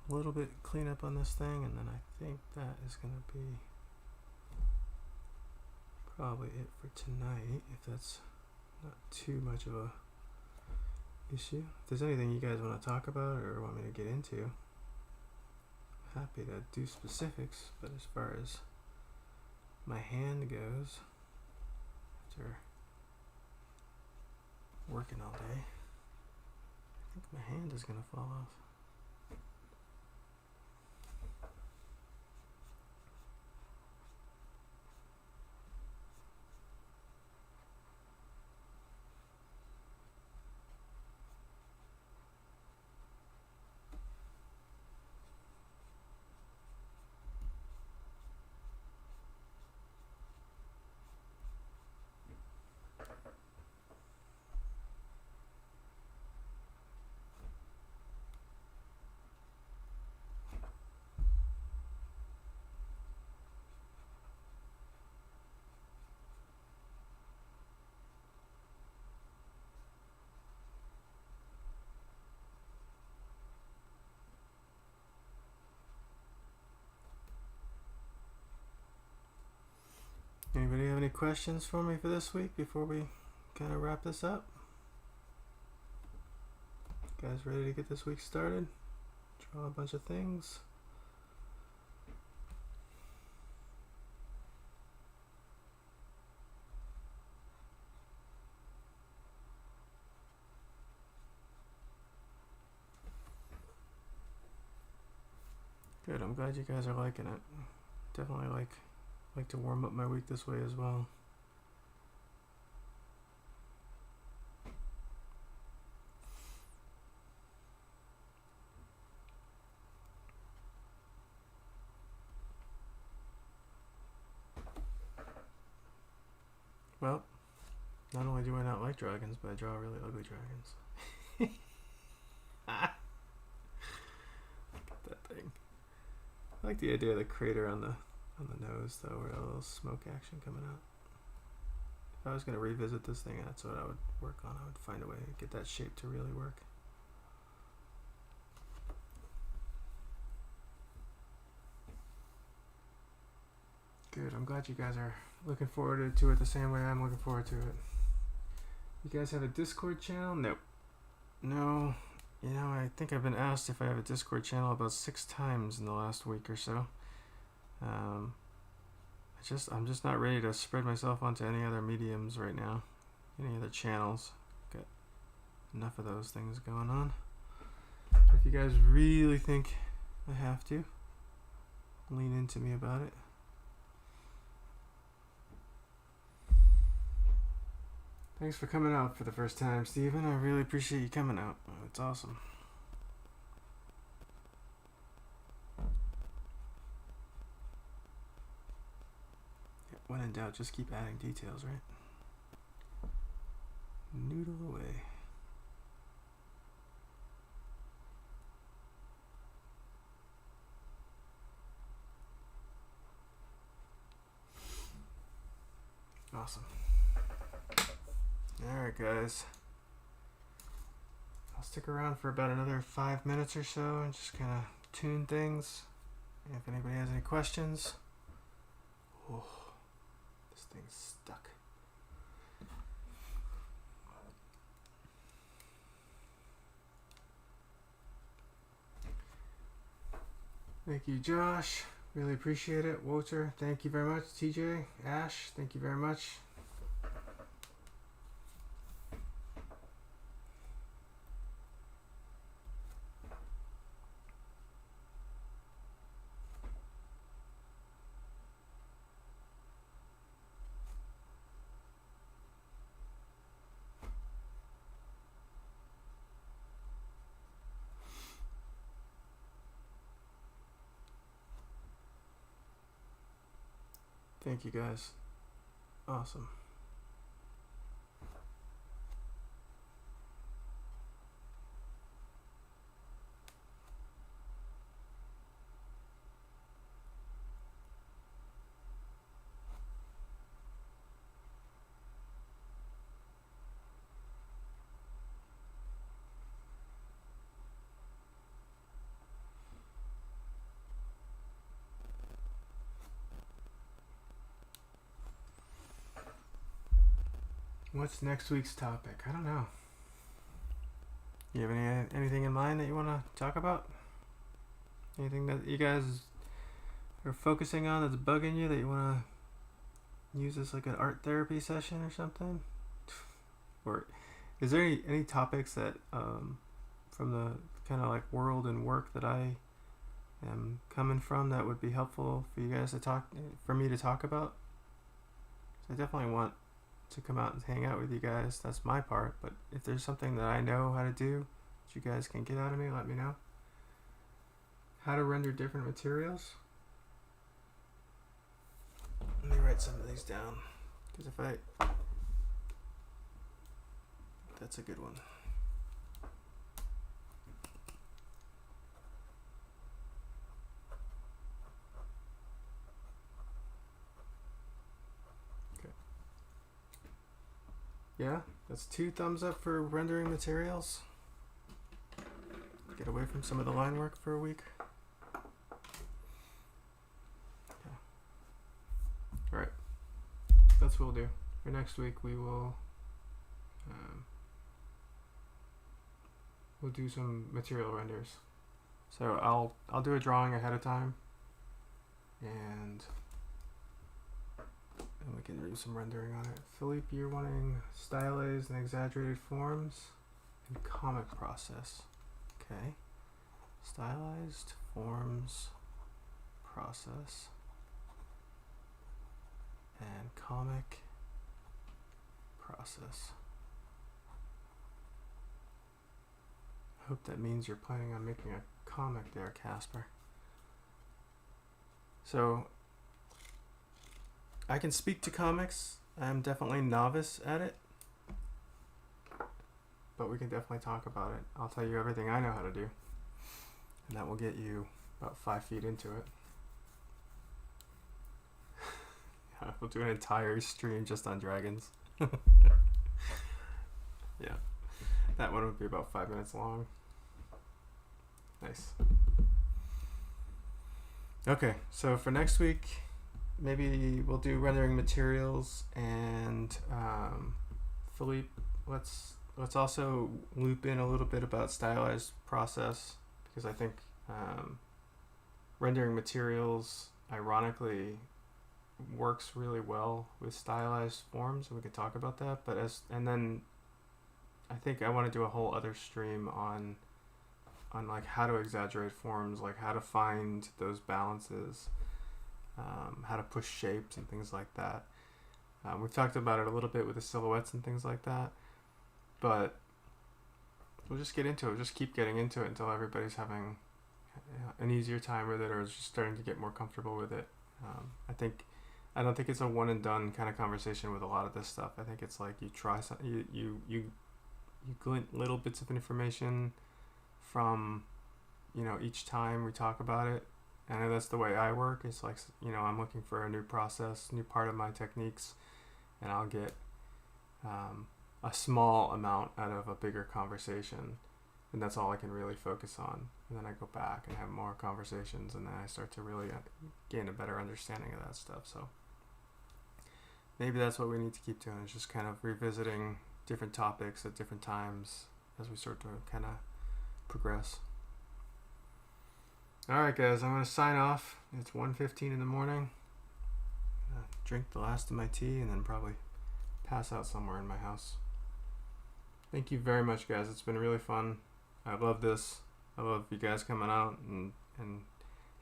a little bit cleanup on this thing, and then I think that is going to be probably it for tonight, if that's not too much of a issue. If there's anything you guys want to talk about or want me to get into, happy to do specifics, but as far as my hand goes, after working all day, I think my hand is going to fall off. Anybody have any questions for me for this week before we kind of wrap this up? Guys ready to get this week started? Draw a bunch of things. Good, I'm glad you guys are liking it. Definitely like to warm up my week this way as well. Well, not only do I not like dragons, but I draw really ugly dragons. Look at that thing. I like the idea of the crater on the nose, though, where a little smoke action coming out. If I was going to revisit this thing, that's what I would work on. I would find a way to get that shape to really work. Good, I'm glad you guys are looking forward to it the same way I'm looking forward to it. You guys have a Discord channel? Nope. No. You know, I think I've been asked if I have a Discord channel about 6 times in the last week or so. I'm just not ready to spread myself onto any other mediums right now, any other channels. Got enough of those things going on. If you guys really think I have to, lean into me about it. Thanks for coming out for the first time, Steven. I really appreciate you coming out. It's awesome. When in doubt, just keep adding details, right? Noodle away. Awesome. Alright, guys. I'll stick around for about another 5 minutes or so and just kind of tune things. If anybody has any questions. Oh. This thing's stuck. Thank you, Josh. Really appreciate it. Walter, thank you very much. TJ, Ash, thank you very much. Thank you, guys. Awesome. What's next week's topic? I don't know. You have anything in mind that you want to talk about? Anything that you guys are focusing on that's bugging you that you want to use as like an art therapy session or something? Or is there any topics that from the kind of like world and work that I am coming from that would be helpful for you guys to for me to talk about? So I definitely want to come out and hang out with you guys. That's my part. But if there's something that I know how to do that you guys can get out of me, let me know. How to render different materials. Let me write some of these down, because that's a good one. Okay. Yeah, that's 2 thumbs up for rendering materials. Get away from some of the line work for a week. Okay. All right. That's what we'll do. For next week, we will we'll do some material renders. So I'll do a drawing ahead of time, and we can do some rendering on it. Philippe, you're wanting stylized and exaggerated forms and comic process. Okay. Stylized forms process and comic process. I hope that means you're planning on making a comic there, Casper. So I can speak to comics. I'm definitely novice at it, but we can definitely talk about it. I'll tell you everything I know how to do, and that will get you about 5 feet into it. Yeah, we'll do an entire stream just on dragons. Yeah, that one would be about 5 minutes long. Nice. Okay, so for next week, maybe we'll do rendering materials, and Philippe, let's also loop in a little bit about stylized process, because I think rendering materials ironically works really well with stylized forms, and we could talk about that. And then I think I want to do a whole other stream on like how to exaggerate forms, like how to find those balances, how to push shapes and things like that. We've talked about it a little bit with the silhouettes and things like that, but we'll just get into it. Just keep getting into it until everybody's having an easier time with it, or is just starting to get more comfortable with it. I don't think it's a one and done kind of conversation with a lot of this stuff. I think it's like you try something, you glint little bits of information from, each time we talk about it. And I know that's the way I work. It's like, I'm looking for a new process, new part of my techniques, and I'll get a small amount out of a bigger conversation, and that's all I can really focus on. And then I go back and have more conversations, and then I start to really gain a better understanding of that stuff. So maybe that's what we need to keep doing, is just kind of revisiting different topics at different times as we start to kind of progress. Alright guys, I'm going to sign off. It's 1:15 in the morning. Drink the last of my tea and then probably pass out somewhere in my house. Thank you very much, guys. It's been really fun. I love this. I love you guys coming out and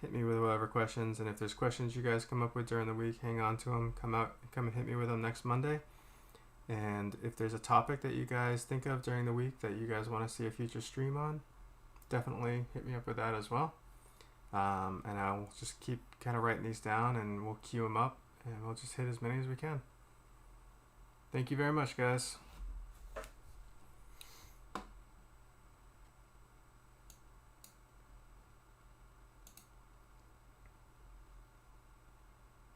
hit me with whatever questions. And if there's questions you guys come up with during the week, hang on to them. Come and hit me with them next Monday. And if there's a topic that you guys think of during the week that you guys want to see a future stream on, definitely hit me up with that as well. And I'll just keep kind of writing these down, and we'll queue them up, and we'll just hit as many as we can. Thank you very much, guys.